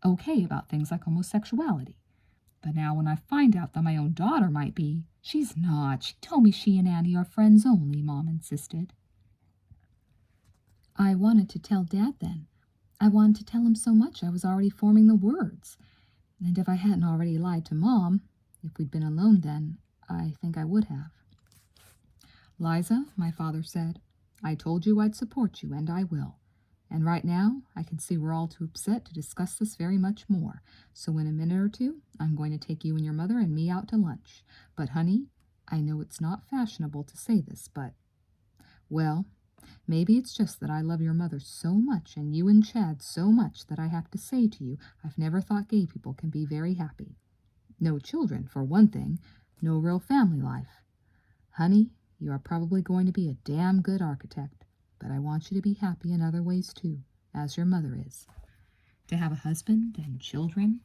okay about things like homosexuality. But now when I find out that my own daughter might be—" "She's not. She told me she and Annie are friends only," Mom insisted. I wanted to tell Dad then. I wanted to tell him so much I was already forming the words. And if I hadn't already lied to Mom, if we'd been alone then, I think I would have. "Liza," my father said, "I told you I'd support you, and I will. And right now, I can see we're all too upset to discuss this very much more. So in a minute or two, I'm going to take you and your mother and me out to lunch. But, honey, I know it's not fashionable to say this, but, well, maybe it's just that I love your mother so much and you and Chad so much that I have to say to you I've never thought gay people can be very happy. No children, for one thing. No real family life. Honey, you are probably going to be a damn good architect, but I want you to be happy in other ways too, as your mother is. To have a husband and children.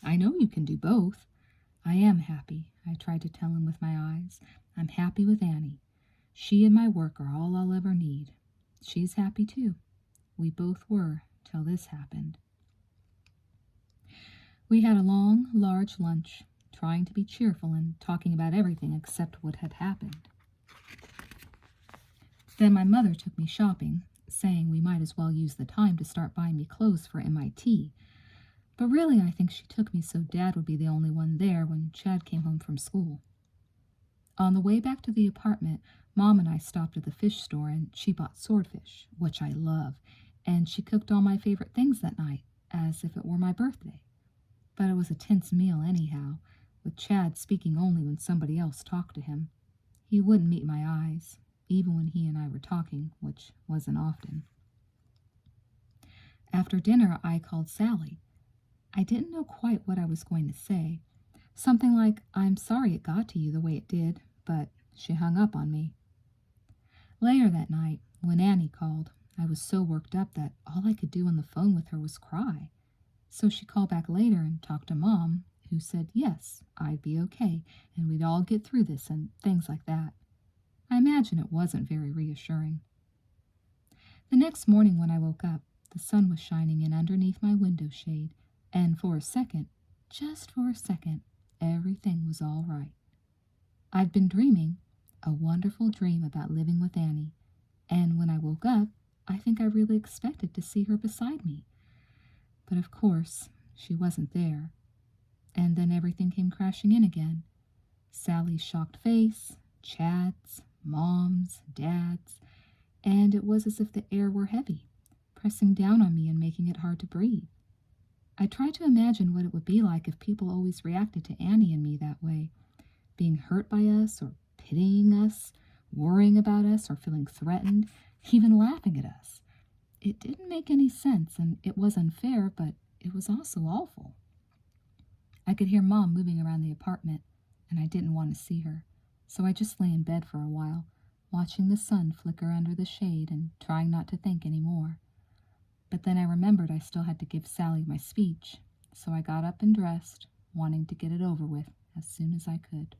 I know you can do both. I am happy," I tried to tell him with my eyes. "I'm happy with Annie. She and my work are all I'll ever need. She's happy too. We both were, till this happened." We had a long, large lunch, trying to be cheerful and talking about everything except what had happened. Then my mother took me shopping, saying we might as well use the time to start buying me clothes for MIT. But really I think she took me so Dad would be the only one there when Chad came home from school. On the way back to the apartment, Mom and I stopped at the fish store and she bought swordfish, which I love, and she cooked all my favorite things that night, as if it were my birthday. But it was a tense meal anyhow, with Chad speaking only when somebody else talked to him. He wouldn't meet my eyes, even when he and I were talking, which wasn't often. After dinner, I called Sally. I didn't know quite what I was going to say. Something like, "I'm sorry it got to you the way it did," but she hung up on me. Later that night, when Annie called, I was so worked up that all I could do on the phone with her was cry. So she called back later and talked to Mom, who said yes, I'd be okay, and we'd all get through this and things like that. I imagine it wasn't very reassuring. The next morning when I woke up, the sun was shining in underneath my window shade, and for a second, just for a second, everything was all right. I'd been dreaming, a wonderful dream about living with Annie, and when I woke up, I think I really expected to see her beside me. But of course, she wasn't there. And then everything came crashing in again. Sally's shocked face, Chad's, Mom's, Dad's, and it was as if the air were heavy, pressing down on me and making it hard to breathe. I tried to imagine what it would be like if people always reacted to Annie and me that way, being hurt by us or pitying us, worrying about us or feeling threatened, even laughing at us. It didn't make any sense, and it was unfair, but it was also awful. I could hear Mom moving around the apartment, and I didn't want to see her, so I just lay in bed for a while, watching the sun flicker under the shade and trying not to think any more. But then I remembered I still had to give Sally my speech, so I got up and dressed, wanting to get it over with as soon as I could.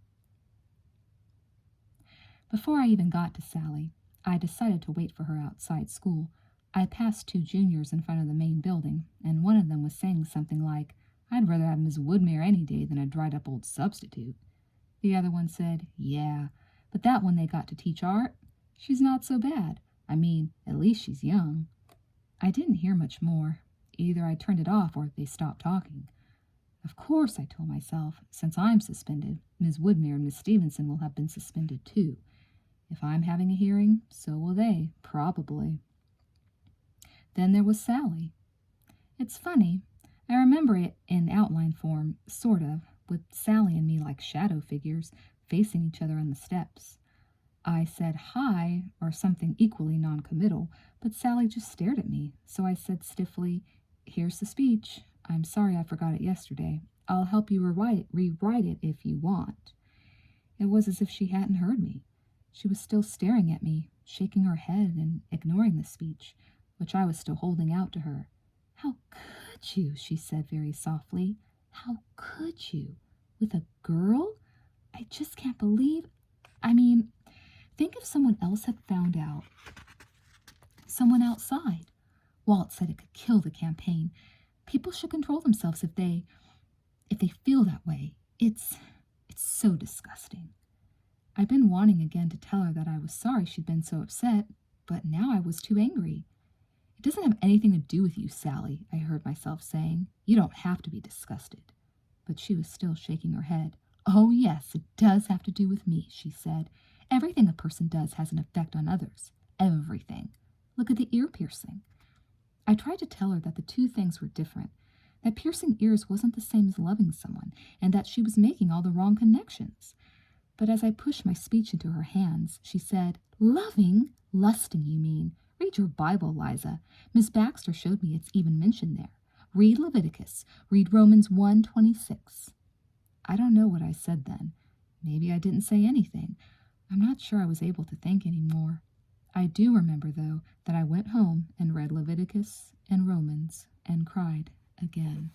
Before I even got to Sally, I decided to wait for her outside school. I passed 2 juniors in front of the main building, and one of them was saying something like, "I'd rather have Miss Woodmere any day than a dried-up old substitute." The other one said, "Yeah, but that one they got to teach art? She's not so bad. I mean, at least she's young." I didn't hear much more. Either I turned it off or they stopped talking. Of course, I told myself, since I'm suspended, Miss Woodmere and Miss Stevenson will have been suspended too. If I'm having a hearing, so will they, probably. Then there was Sally. It's funny. I remember it in outline form, sort of, with Sally and me like shadow figures facing each other on the steps. I said hi, or something equally noncommittal, but Sally just stared at me, so I said stiffly, "Here's the speech. I'm sorry I forgot it yesterday. I'll help you rewrite it if you want." It was as if she hadn't heard me. She was still staring at me, shaking her head and ignoring the speech, which I was still holding out to her. "How could you?" she said very softly. "How could you? With a girl? I just can't believe. I mean, think if someone else had found out. Someone outside. Walt said it could kill the campaign. People should control themselves if they feel that way. It's so disgusting." I'd been wanting again to tell her that I was sorry she'd been so upset, but now I was too angry. "It doesn't have anything to do with you, Sally," I heard myself saying. "You don't have to be disgusted." But she was still shaking her head. "Oh, yes, it does have to do with me," she said. "Everything a person does has an effect on others. Everything. Look at the ear piercing." I tried to tell her that the two things were different, that piercing ears wasn't the same as loving someone, and that she was making all the wrong connections. But as I pushed my speech into her hands, she said, "Loving? Lusting, you mean. Read your Bible, Liza. Miss Baxter showed me it's even mentioned there. Read Leviticus. Read Romans 1:26. I don't know what I said then. Maybe I didn't say anything. I'm not sure I was able to think anymore. I do remember, though, that I went home and read Leviticus and Romans and cried again.